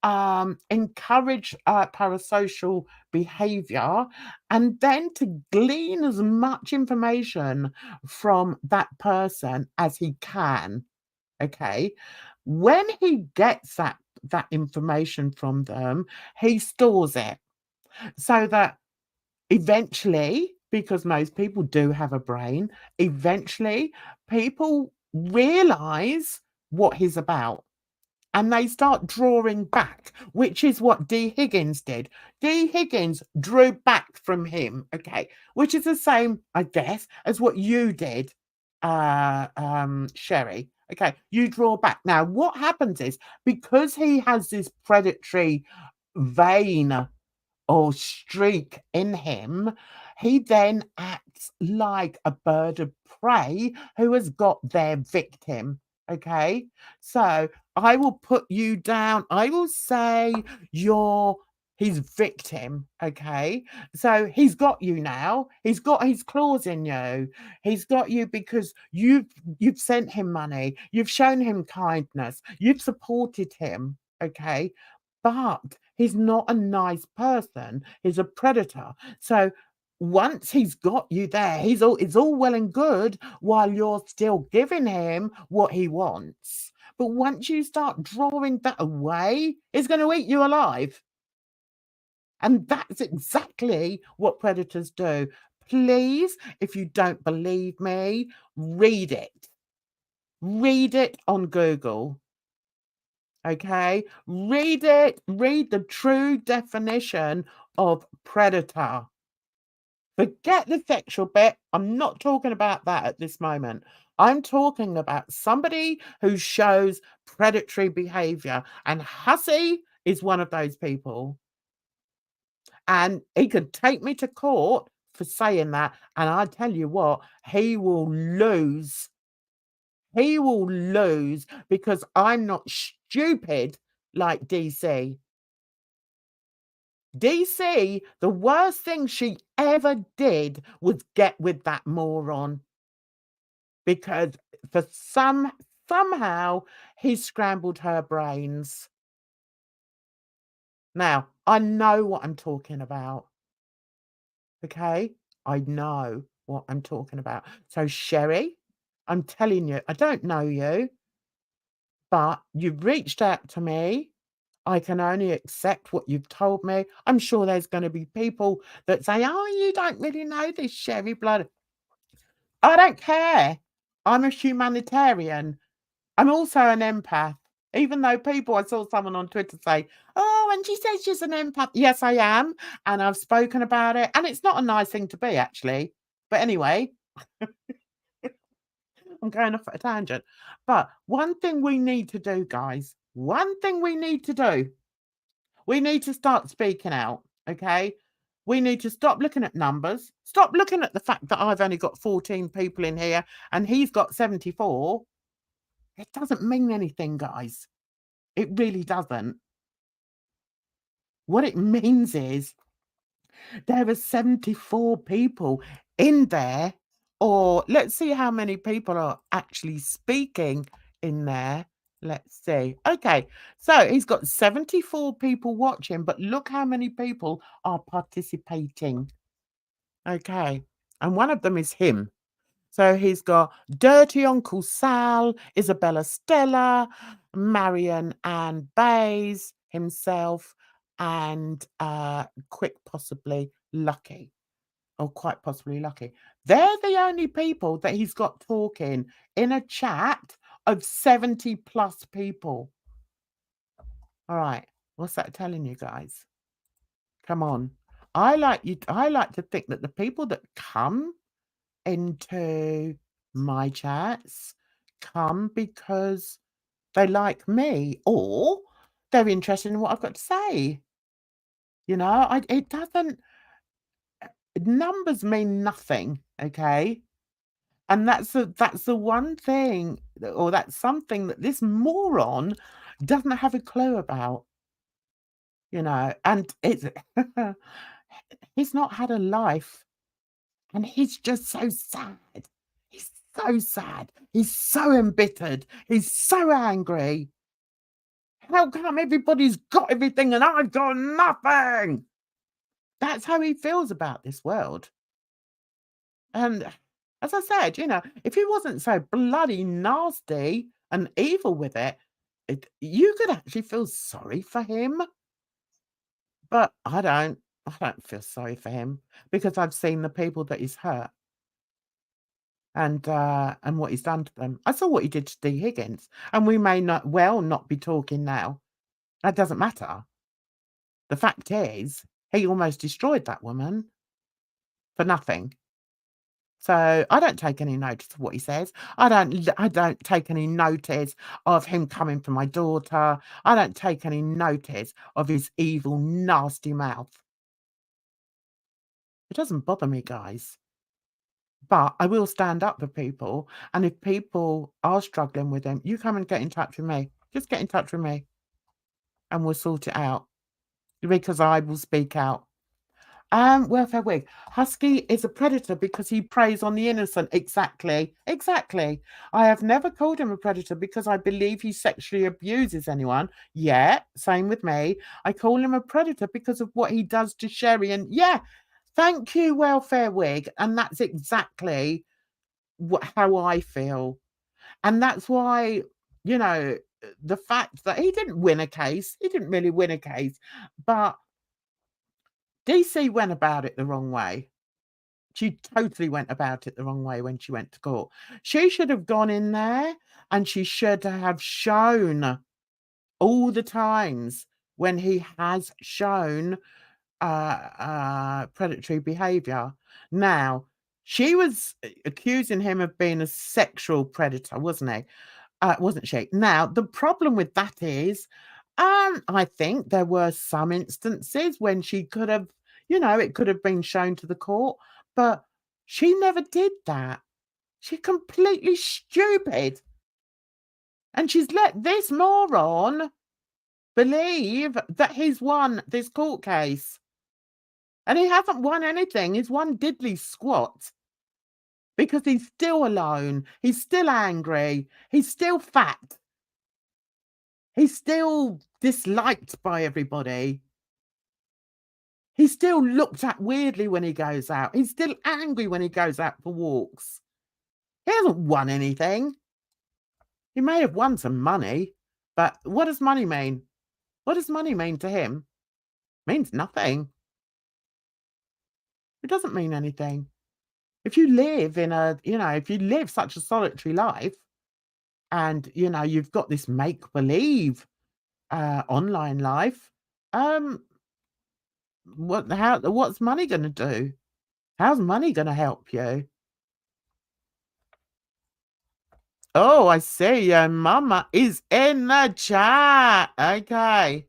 encourage parasocial behavior, and then to glean as much information from that person as he can. Okay. When he gets that information from them, he stores it, so that eventually, because most people do have a brain, eventually people realize what he's about, and they start drawing back, which is what D. Higgins did. D. Higgins drew back from him, okay, which is the same, I guess, as what you did, Sherry. Okay, you draw back. Now, what happens is, because he has this predatory vein or streak in him, he then acts like a bird of prey who has got their victim. Okay, so I will put you down. I will say you're his victim. Okay, so he's got you now. He's got his claws in you. He's got you because you've sent him money. You've shown him kindness. You've supported him. Okay, but he's not a nice person. He's a predator. So once he's got you there, it's all well and good while you're still giving him what he wants. But once you start drawing that away, it's going to eat you alive. And that's exactly what predators do. Please, if you don't believe me, read it. Read it on Google. Okay, read it. Read the true definition of predator. Forget the sexual bit. I'm not talking about that at this moment. I'm talking about somebody who shows predatory behavior, and Hussy is one of those people. And he could take me to court for saying that, and I tell you what, he will lose. He will lose, because I'm not stupid like DC. DC, the worst thing she ever did was get with that moron, because for somehow he scrambled her brains. Now, I know what I'm talking about. Okay? I know what I'm talking about. So, Sherry, I'm telling you, I don't know you, but you've reached out to me. I can only accept what you've told me. I'm sure there's going to be people that say, oh, you don't really know this, Sherry Blood. I don't care. I'm a humanitarian. I'm also an empath. Even though I saw someone on Twitter say, oh, and she says she's an empath. Yes, I am. And I've spoken about it. And it's not a nice thing to be, actually. But anyway, I'm going off at a tangent. But one thing we need to do, guys, we need to start speaking out, okay? We need to stop looking at numbers. Stop looking at the fact that I've only got 14 people in here and he's got 74. It doesn't mean anything, guys. It really doesn't. What it means is there are 74 people in there, or let's see how many people are actually speaking in there. Let's see. Okay, so he's got 74 people watching, but look how many people are participating. Okay, and one of them is him. So he's got Dirty Uncle Sal, Isabella Stella, Marion and Bays himself, and Quick Possibly Lucky, or Quite Possibly Lucky. They're the only people that he's got talking in a chat of 70 plus people. All right, what's that telling you guys? Come on. I like to think that the people that come into my chats come because they like me or they're interested in what I've got to say. You know, it doesn't, numbers mean nothing, okay? And that's the one thing, or that's something that this moron doesn't have a clue about, you know, and it's he's not had a life. And he's just so sad. He's so sad. He's so embittered. He's so angry. How come everybody's got everything and I've got nothing? That's how he feels about this world. And as I said, you know, if he wasn't so bloody nasty and evil with it, you could actually feel sorry for him. But I don't feel sorry for him because I've seen the people that he's hurt. And what he's done to them. I saw what he did to Dee Higgins, and we may not be talking now. That doesn't matter. The fact is, he almost destroyed that woman for nothing. So I don't take any notice of what he says. I don't take any notice of him coming for my daughter. I don't take any notice of his evil, nasty mouth. It doesn't bother me, guys. But I will stand up for people. And if people are struggling with them, you come and get in touch with me. Just get in touch with me. And we'll sort it out. Because I will speak out. Welfare Wig. Husky is a predator because he preys on the innocent. Exactly. Exactly. I have never called him a predator because I believe he sexually abuses anyone. Yeah, same with me. I call him a predator because of what he does to Sherry. And yeah, thank you, Welfare Wig. And that's exactly how I feel. And that's why, you know, the fact that he didn't win a case, he didn't really win a case, but DC went about it the wrong way. She totally went about it the wrong way when she went to court. She should have gone in there and she should have shown all the times when he has shown predatory behavior. Now, she was accusing him of being a sexual predator, wasn't she? Now, the problem with that is, I think there were some instances when she could have, you know, it could have been shown to the court, but she never did that. She's completely stupid. And she's let this moron believe that he's won this court case. And he hasn't won anything. He's won diddly squat. Because he's still alone. He's still angry. He's still fat. He's still disliked by everybody. He's still looked at weirdly when he goes out. He's still angry when he goes out for walks. He hasn't won anything. He may have won some money, but what does money mean? What does money mean to him? It means nothing. It doesn't mean anything. If you live in if you live such a solitary life and, you know, you've got this make-believe online life, what's money going to do? How's money going to help you? Oh, I see. Your mama is in the chat. Okay.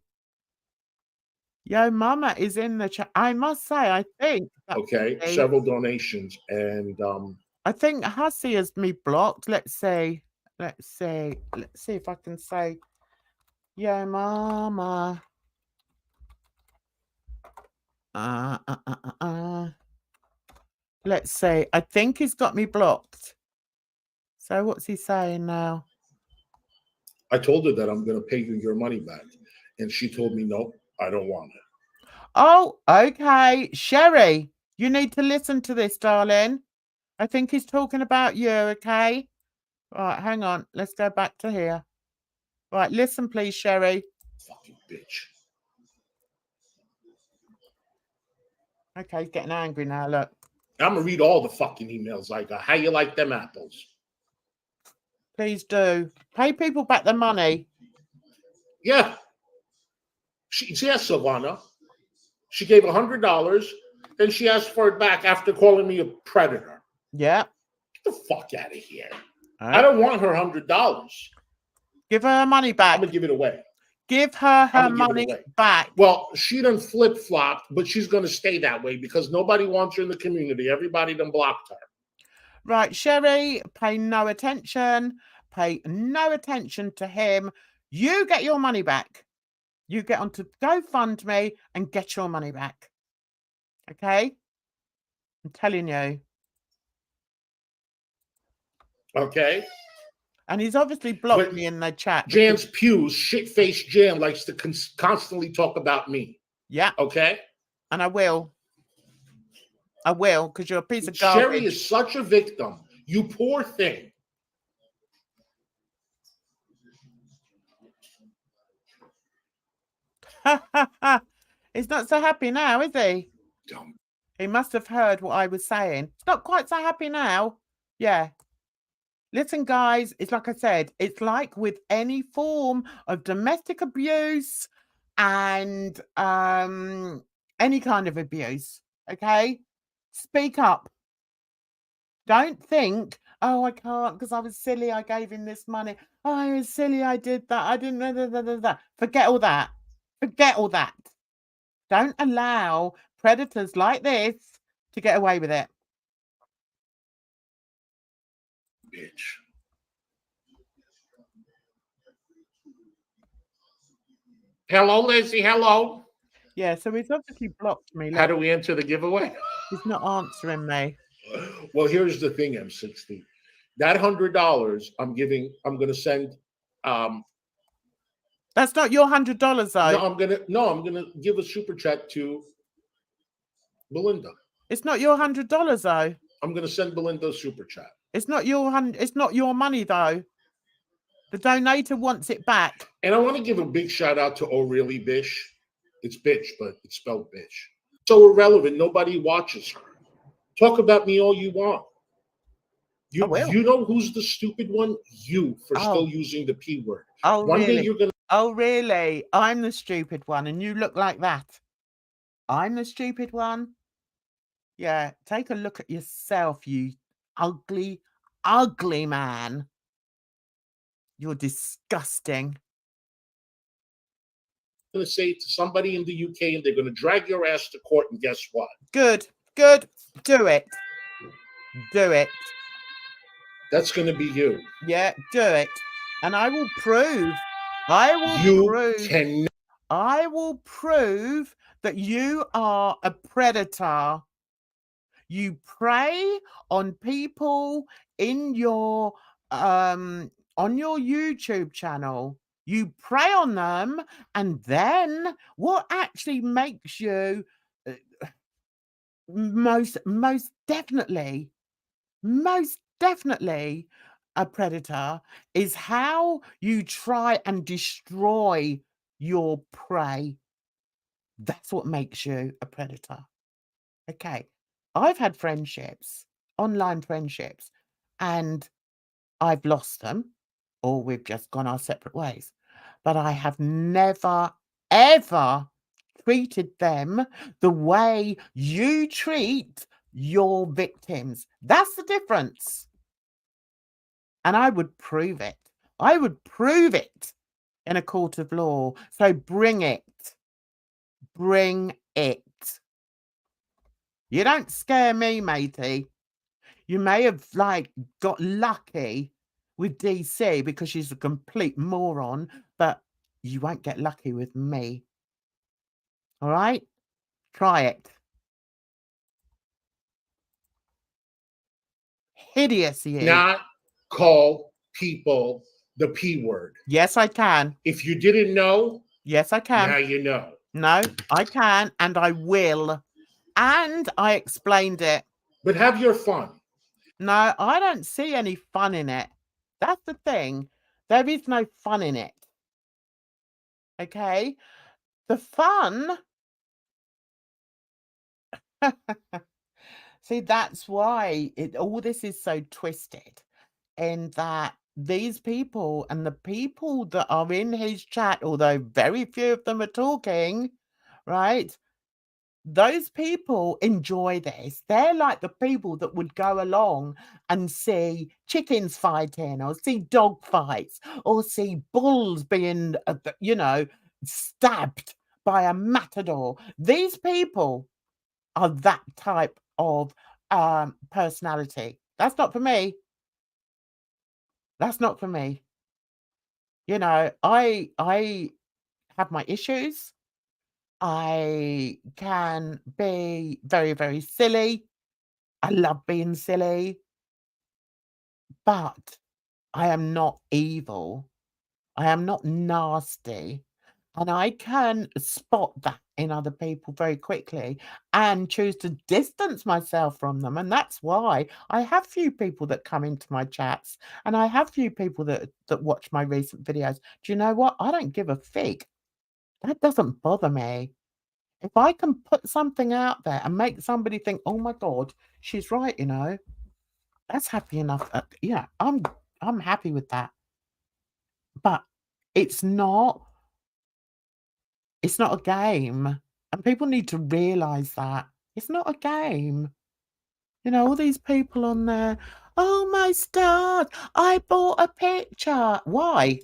Yo, Mama is in the chat. I must say, I think. Okay, Hussy, several donations, and I think Hussy has me blocked. Let's see. Let's see. Let's see if I can say, Yo, Mama. Let's see. I think he's got me blocked. So what's he saying now? I told her that I'm going to pay you your money back, and she told me, no, I don't want it. Oh, okay. Sherry, you need to listen to this, darling. I think he's talking about you, okay? Right, hang on. Let's go back to here. Right, listen, please, Sherry. Fucking bitch. Okay, he's getting angry now, look. I'm going to read all the fucking emails I got. How you like them apples? Please do. Pay people back their money. Yeah. She asked Silvana. She gave $100, then she asked for it back after calling me a predator. Yeah. Get the fuck out of here. Right. I don't want her $100. Give her her money back. I'm going to give it away. Give her her money back. Well, she done flip-flopped, but she's going to stay that way because nobody wants her in the community. Everybody done blocked her. Right, Sherry, pay no attention. Pay no attention to him. You get your money back. You get onto GoFundMe and get your money back. Okay? I'm telling you. Okay? And he's obviously blocked me in the chat. Jan's Pews, shit-faced Jan, likes to constantly talk about me. Yeah. Okay? And I will. I will, because you're a piece of garbage. Sherry is such a victim. You poor thing. He's not so happy now, is he? Dumb. He must have heard what I was saying. It's not quite so happy now. Yeah. Listen, guys, it's like I said, it's like with any form of domestic abuse and any kind of abuse, okay? Speak up. Don't think, oh, I can't because I was silly, I gave him this money. Oh, I was silly, I did that. I didn't know. Forget all that. Forget all that. Don't allow predators like this to get away with it. Bitch. Hello, Lizzie. Hello. Yeah, so he's obviously blocked me. How do we enter the giveaway? He's not answering me. Well, here's the thing, M60. That $100 I'm going to send. That's not your $100, though. No, I'm gonna give a super chat to Belinda. It's not your $100, though. I'm gonna send Belinda a super chat. It's not your money, though. The donator wants it back. And I want to give a big shout out to Oh Really Bish. It's bitch, but it's spelled bitch. So irrelevant. Nobody watches her. Talk about me all you want. You know who's the stupid one? You for still using the P word. Oh, One really? day you're gonna. Oh, really? I'm the stupid one, and you look like that. I'm the stupid one. Yeah, take a look at yourself, you ugly, ugly man. You're disgusting. I'm going to say it to somebody in the UK, and they're going to drag your ass to court, and guess what? Good, good. Do it. Do it. That's going to be you. Yeah, do it. And I will prove. I will prove that you are a predator. You prey on people in your on your YouTube channel. You prey on them, and then what actually makes you most definitely a predator is how you try and destroy your prey. That's what makes you a predator. Okay. I've had friendships, online friendships, and I've lost them, or we've just gone our separate ways. But I have never, ever treated them the way you treat your victims. That's the difference. And I would prove it. I would prove it in a court of law. So bring it. Bring it. You don't scare me, matey. You may have, like, got lucky with DC because she's a complete moron, but you won't get lucky with me. All right? Try it. Hideous, you. Not call people the P word. Yes, I can. If you didn't know, yes, I can. Now you know. No, I can, and I will. And I explained it. But have your fun. No, I don't see any fun in it. That's the thing. There is no fun in it. Okay? The fun... See, that's why all this is so twisted. In that these people and the people that are in his chat, although very few of them are talking, right? Those people enjoy this. They're like the people that would go along and see chickens fighting or see dog fights or see bulls being, stabbed by a matador. These people are that type of personality. That's not for me. That's not for me. You know, I have my issues. I can be very, very silly. I love being silly. But I am not evil. I am not nasty. And I can spot that in other people very quickly and choose to distance myself from them. And that's why I have few people that come into my chats and I have few people that watch my recent videos. Do you know what? I don't give a fig. That doesn't bother me. If I can put something out there and make somebody think, oh my God, she's right, you know, that's happy enough. Yeah, I'm happy with that. But it's not a game. And people need to realize that. It's not a game. You know, all these people on there, oh my stars, I bought a picture. Why?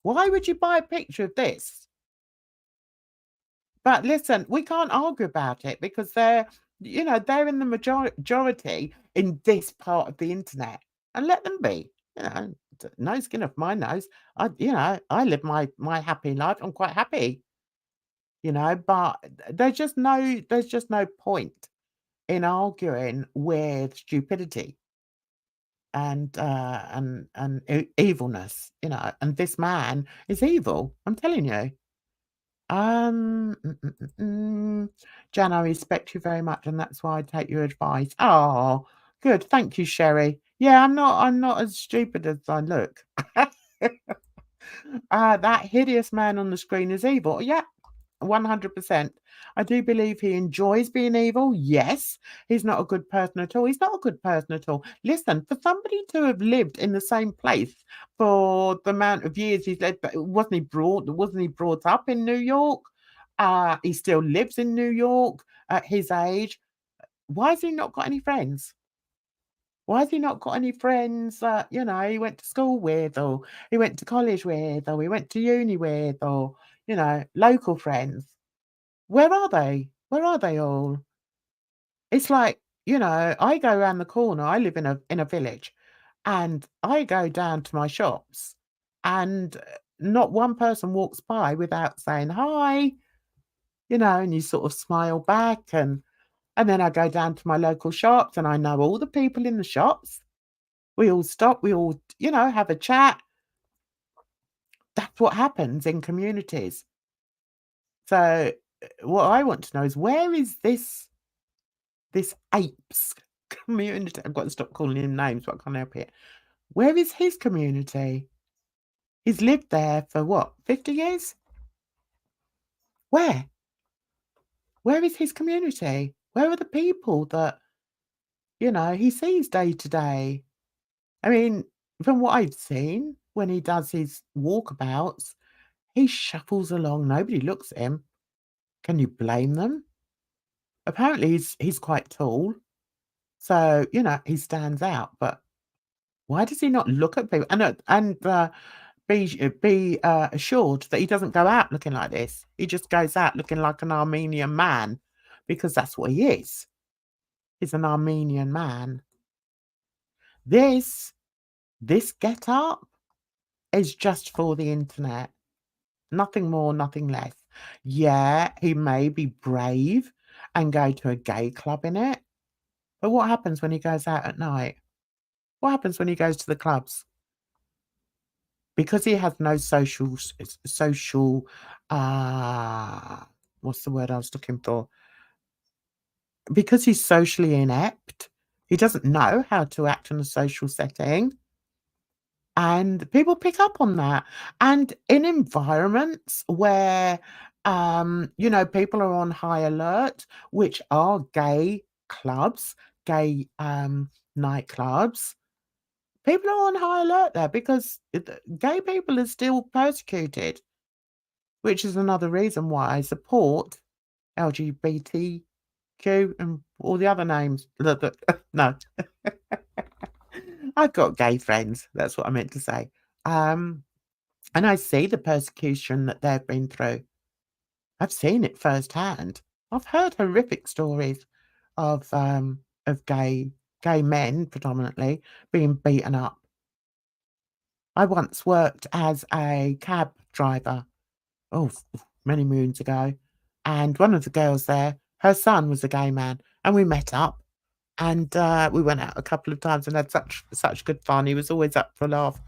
Why would you buy a picture of this? But listen, we can't argue about it because they're in the majority in this part of the internet. And let them be. You know, no skin off my nose. I live my happy life. I'm quite happy. You know, but there's just no point in arguing with stupidity and evilness, you know, and this man is evil. I'm telling you. Jan, I respect you very much, and that's why I take your advice. Oh, good. Thank you, Sherry. Yeah, I'm not as stupid as I look. That hideous man on the screen is evil. Yeah, 100%. I do believe he enjoys being evil. Yes, he's not a good person at all. He's not a good person at all. Listen, for somebody to have lived in the same place for the amount of years he's lived, wasn't he brought up in New York? He still lives in New York at his age. Why has he not got any friends? Why has he not got any friends that, you know, he went to school with, or he went to college with, or he went to uni with, or, you know, local friends? Where are they? Where are they all? It's like, you know, I go around the corner. I live in a village, and I go down to my shops, and not one person walks by without saying hi, you know, and you sort of smile back, and then I go down to my local shops, and I know all the people in the shops. We all stop, we all, you know, have a chat. That's what happens in communities. So what I want to know is, where is this apes community? I've got to stop calling him names, but I can't help it. Where is his community? He's lived there for what, 50 years? Where? Where is his community? Where are the people that, you know, he sees day to day? I mean, from what I've seen, when he does his walkabouts, he shuffles along. Nobody looks at him. Can you blame them? Apparently, he's quite tall. So, you know, he stands out. But why does he not look at people? And be assured that he doesn't go out looking like this. He just goes out looking like an Armenian man, because that's what he is. He's an Armenian man. This get up is just for the internet. Nothing more, nothing less. Yeah, he may be brave and go to a gay club in it. But what happens when he goes out at night? What happens when he goes to the clubs? Because he has no social, what's the word I was looking for? Because he's socially inept, he doesn't know how to act in a social setting. And people pick up on that. And in environments where, people are on high alert, which are gay clubs, gay nightclubs, people are on high alert there because gay people are still persecuted, which is another reason why I support LGBTQ and all the other names. No. I've got gay friends. That's what I meant to say. And I see the persecution that they've been through. I've seen it firsthand. I've heard horrific stories of gay men predominantly being beaten up. I once worked as a cab driver, many moons ago, and one of the girls there, her son was a gay man, and we met up. And we went out a couple of times and had such good fun. He was always up for a laugh.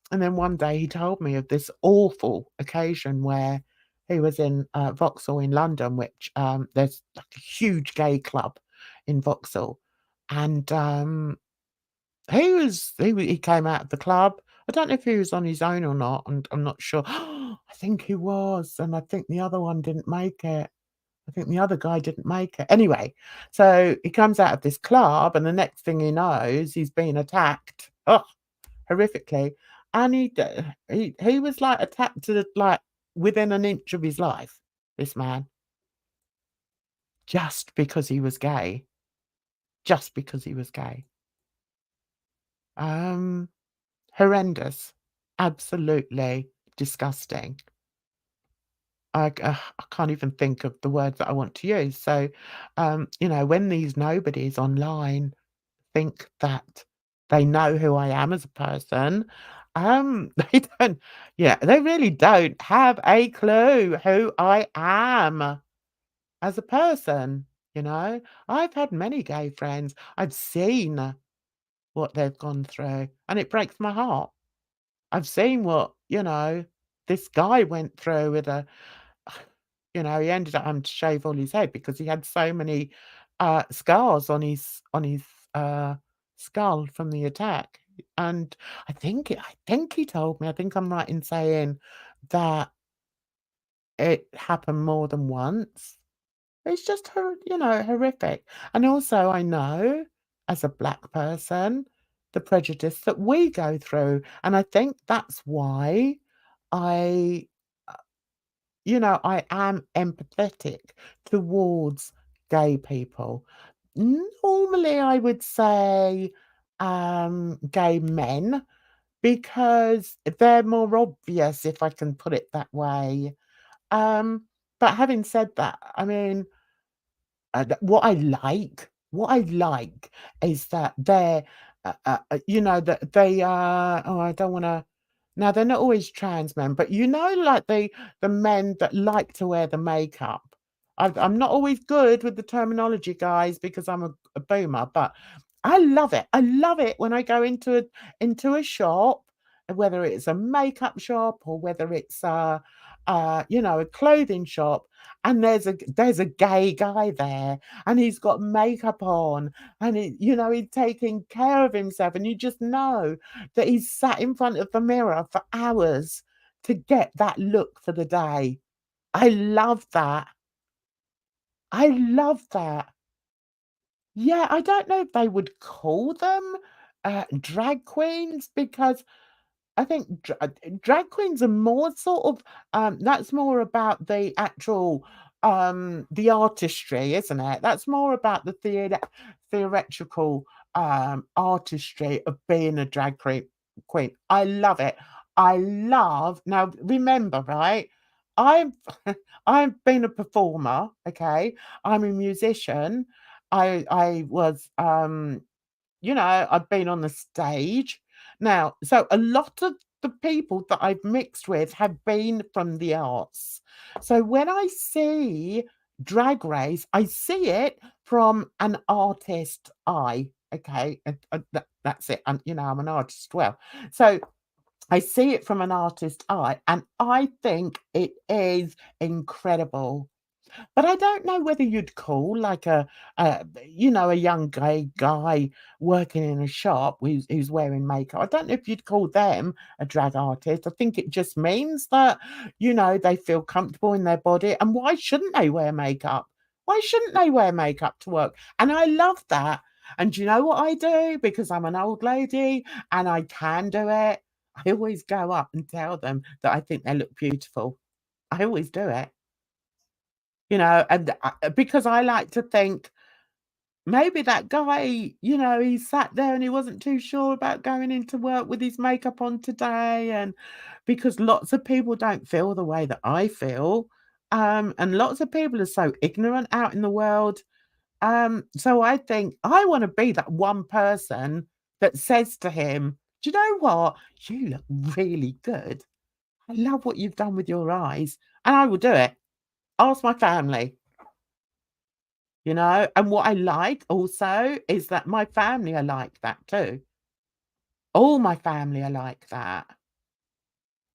And then one day he told me of this awful occasion where he was in Vauxhall in London, which there's like a huge gay club in Vauxhall. And he came out of the club. I don't know if he was on his own or not, and I'm not sure. I think he was, and I think the other one didn't make it. I think the other guy didn't make it. Anyway, so he comes out of this club, and the next thing he knows, he's being attacked, horrifically. And he was like attacked to like within an inch of his life, this man. Just because he was gay. Just because he was gay. Horrendous. Absolutely disgusting. I can't even think of the words that I want to use. So, when these nobodies online think that they know who I am as a person, they don't, they really don't have a clue who I am as a person. I've had many gay friends. I've seen what they've gone through, and it breaks my heart. I've seen what, this guy went through with he ended up having to shave all his head because he had so many scars on his skull from the attack. And I think he told me, I think I'm right in saying that it happened more than once. It's just horrific. And also I know, as a Black person, the prejudice that we go through. And I think that's why I am empathetic towards gay people. Normally, I would say gay men, because they're more obvious, if I can put it that way. But having said that, I mean, what I like is that they're, that they are. Oh, I don't want to. Now, they're not always trans men, but like the men that like to wear the makeup. I'm not always good with the terminology, guys, because I'm a boomer, but I love it. I love it when I go into a shop, whether it's a makeup shop or whether it's a clothing shop, and there's a gay guy there, and he's got makeup on, and he's taking care of himself, and you just know that he's sat in front of the mirror for hours to get that look for the day. I love that. I love that. Yeah, I don't know if they would call them drag queens, because I think drag queens are more sort of that's more about the actual the artistry, isn't it? That's more about the theoretical artistry of being a drag queen. I love it. I love, now remember, right? I've been a performer, okay? I'm a musician. I was you know, I've been on the stage. Now, so a lot of the people that I've mixed with have been from the arts. So when I see Drag Race, I see it from an artist eye. Okay, that's it. And you know, I'm an artist as well. So I see it from an artist eye, and I think it is incredible. But I don't know whether you'd call like you know, a young gay guy working in a shop who's wearing makeup. I don't know if you'd call them a drag artist. I think it just means that, you know, they feel comfortable in their body. And why shouldn't they wear makeup? Why shouldn't they wear makeup to work? And I love that. And do you know what I do? Because I'm an old lady and I can do it. I always go up and tell them that I think they look beautiful. I always do it. You know, and because I like to think maybe that guy, you know, he sat there and he wasn't too sure about going into work with his makeup on today. And because lots of people don't feel the way that I feel. And lots of people are so ignorant out in the world. So I think I want to be that one person that says to him, do you know what? You look really good. I love what you've done with your eyes. And I will do it. Ask my family. You know, and what I like also is that my family are like that too. All my family are like that.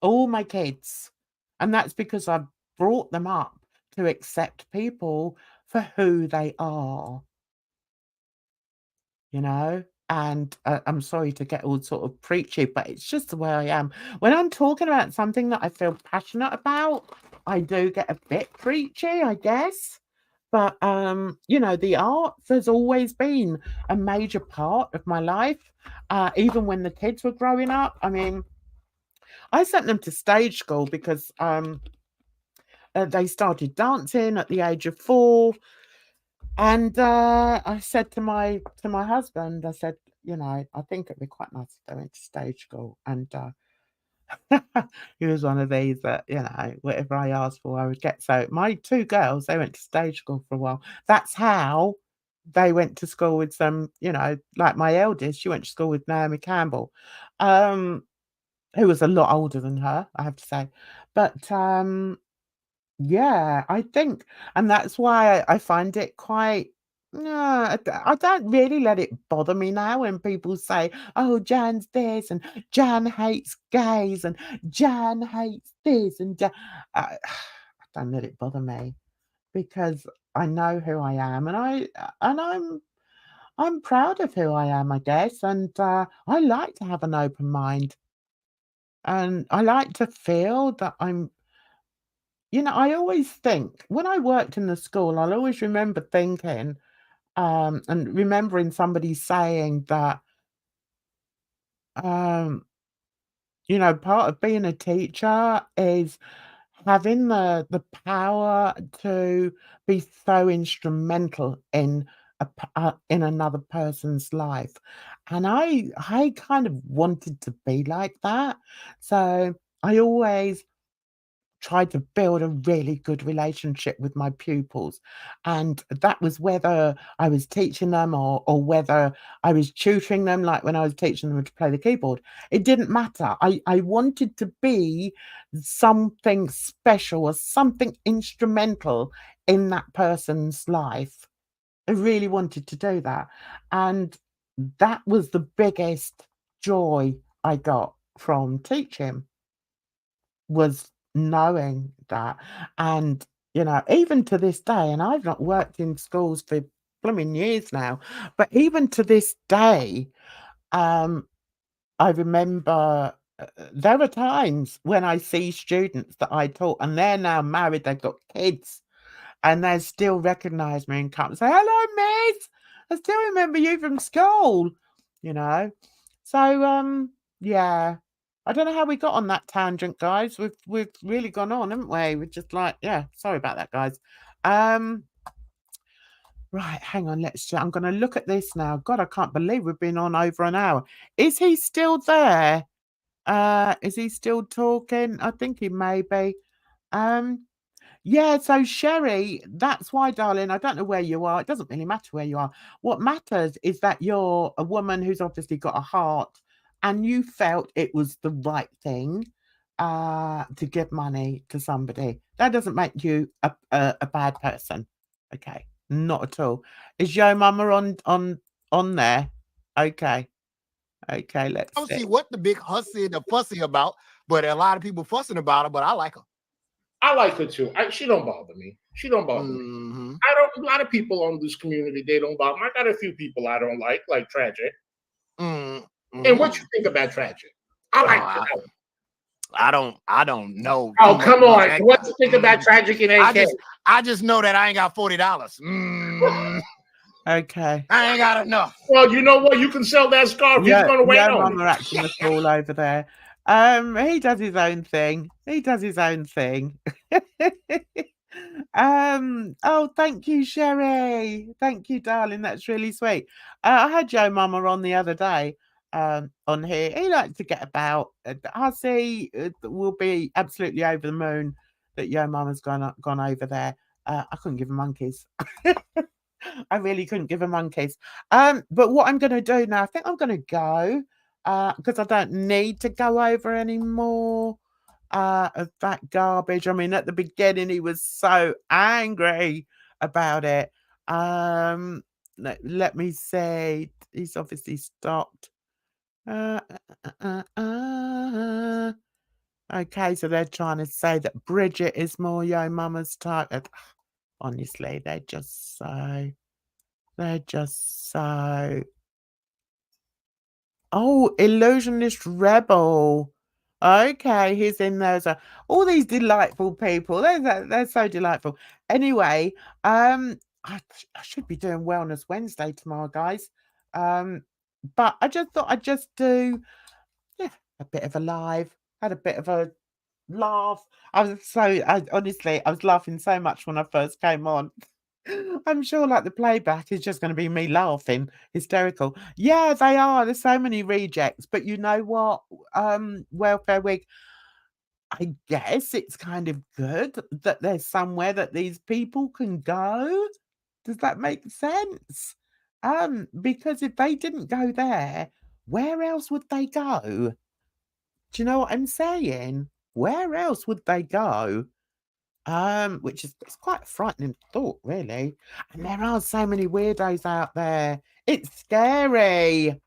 All my kids. And that's because I've brought them up to accept people for who they are. You know? And I'm sorry to get all sort of preachy, but it's just the way I am. When I'm talking about something that I feel passionate about, I do get a bit preachy, I guess. But, you know, the arts has always been a major part of my life, even when the kids were growing up. I mean, I sent them to stage school because they started dancing at the age of 4. And I said to my husband, I said, you know, I think it'd be quite nice if they went to stage school. And he was one of these that, you know, whatever I asked for, I would get. So my 2 girls, they went to stage school for a while. That's how they went to school with some, you know, like my eldest, she went to school with Naomi Campbell, who was a lot older than her, I have to say. But yeah, I think, and that's why I find it quite. No, I don't really let it bother me now when people say, "Oh, Jan's this," and "Jan hates gays," and "Jan hates this," and I don't let it bother me because I know who I am, and I'm proud of who I am, I guess, and I like to have an open mind, and I like to feel that I'm. You know, I always think when I worked in the school, I'll always remember thinking, and remembering somebody saying that, um, you know, part of being a teacher is having the power to be so instrumental in in another person's life, and I kind of wanted to be like that, so I always tried to build a really good relationship with my pupils. And that was whether I was teaching them or whether I was tutoring them, like when I was teaching them to play the keyboard. It didn't matter. I wanted to be something special or something instrumental in that person's life. I really wanted to do that. And that was the biggest joy I got from teaching, was knowing that. And, you know, even to this day, and I've not worked in schools for blooming years now, but even to this day, I remember there are times when I see students that I taught and they're now married, they've got kids, and they still recognize me and come and say, "Hello, miss. I still remember you from school," you know. So yeah. I don't know how we got on that tangent, guys. We've really gone on, haven't we? We're just like, yeah, sorry about that, guys. Right, hang on, I'm gonna look at this now. God, I can't believe we've been on over an hour. Is he still there? Is he still talking? I think he may be. Yeah, so Sherry, that's why, darling, I don't know where you are. It doesn't really matter where you are. What matters is that you're a woman who's obviously got a heart and you felt it was the right thing to give money to somebody. That doesn't make you a bad person. Okay, not at all. Is Yo Mama on there? Okay. Okay, let's I don't see what the big hussy and the fussy about, but a lot of people fussing about her, but I like her. I like her too. She don't bother me. She don't bother me. I don't. A lot of people on this community, they don't bother me. I got a few people I don't like Tragic. And what you think about Tragic? I like her. I don't know. Oh, come on. What you think about Tragic and AK? I just know that I ain't got $40. Okay. I ain't got enough. Well, you know what? You can sell that scarf. Yeah, He's gonna wait on Mama acting the fool over there. He does his own thing. He does his own thing. Oh, thank you, Sherry. Thank you, darling. That's really sweet. I had Joe Mama on the other day on here. He likes to get about. Hussy will be absolutely over the moon that Yo Mama's gone over there. I couldn't give a monkeys. I really couldn't give a monkeys. But what I'm going to do now, I think I'm going to go because I don't need to go over anymore of that garbage. I mean, at the beginning, he was so angry about it. Let me say, he's obviously stopped. Okay, so they're trying to say that Bridget is more Yo Mama's type. Honestly, they're just so. Oh, Illusionist Rebel. Okay, he's in there. All these delightful people. They're so delightful. Anyway, I should be doing Wellness Wednesday tomorrow, guys. But I just thought I'd just do a bit of a live. Had a bit of a laugh. Honestly, I was laughing so much when I first came on. I'm sure like the playback is just going to be me laughing, hysterical. Yeah, they are. There's so many rejects, but you know what? Welfare Week, I guess it's kind of good that there's somewhere that these people can go. Does that make sense? Because if they didn't go there, where else would they go? Do you know what I'm saying? Where else would they go? Which is it's quite a frightening thought, really. And there are so many weirdos out there. It's scary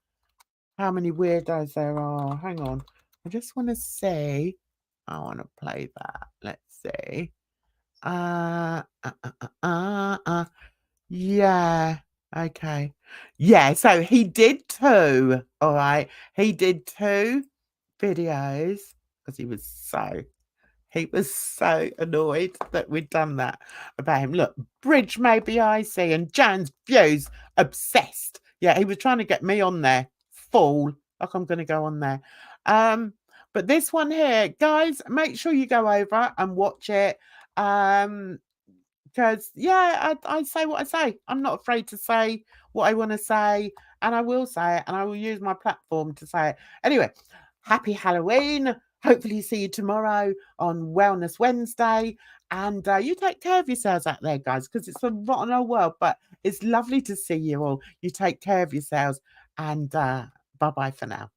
how many weirdos there are. Hang on. I just want to see. I want to play that. Let's see. Yeah. Okay. Yeah, so he did 2. All right. He did 2 videos because he was so annoyed that we'd done that about him. Look, Bridge may be icy and Jan's views obsessed. Yeah, he was trying to get me on there. Fool. Like I'm going to go on there. But this one here, guys, make sure you go over and watch it. Because, yeah, I say what I say. I'm not afraid to say what I want to say. And I will say it. And I will use my platform to say it. Anyway, happy Halloween. Hopefully see you tomorrow on Wellness Wednesday. And you take care of yourselves out there, guys, because it's a rotten old world. But it's lovely to see you all. You take care of yourselves. And bye-bye for now.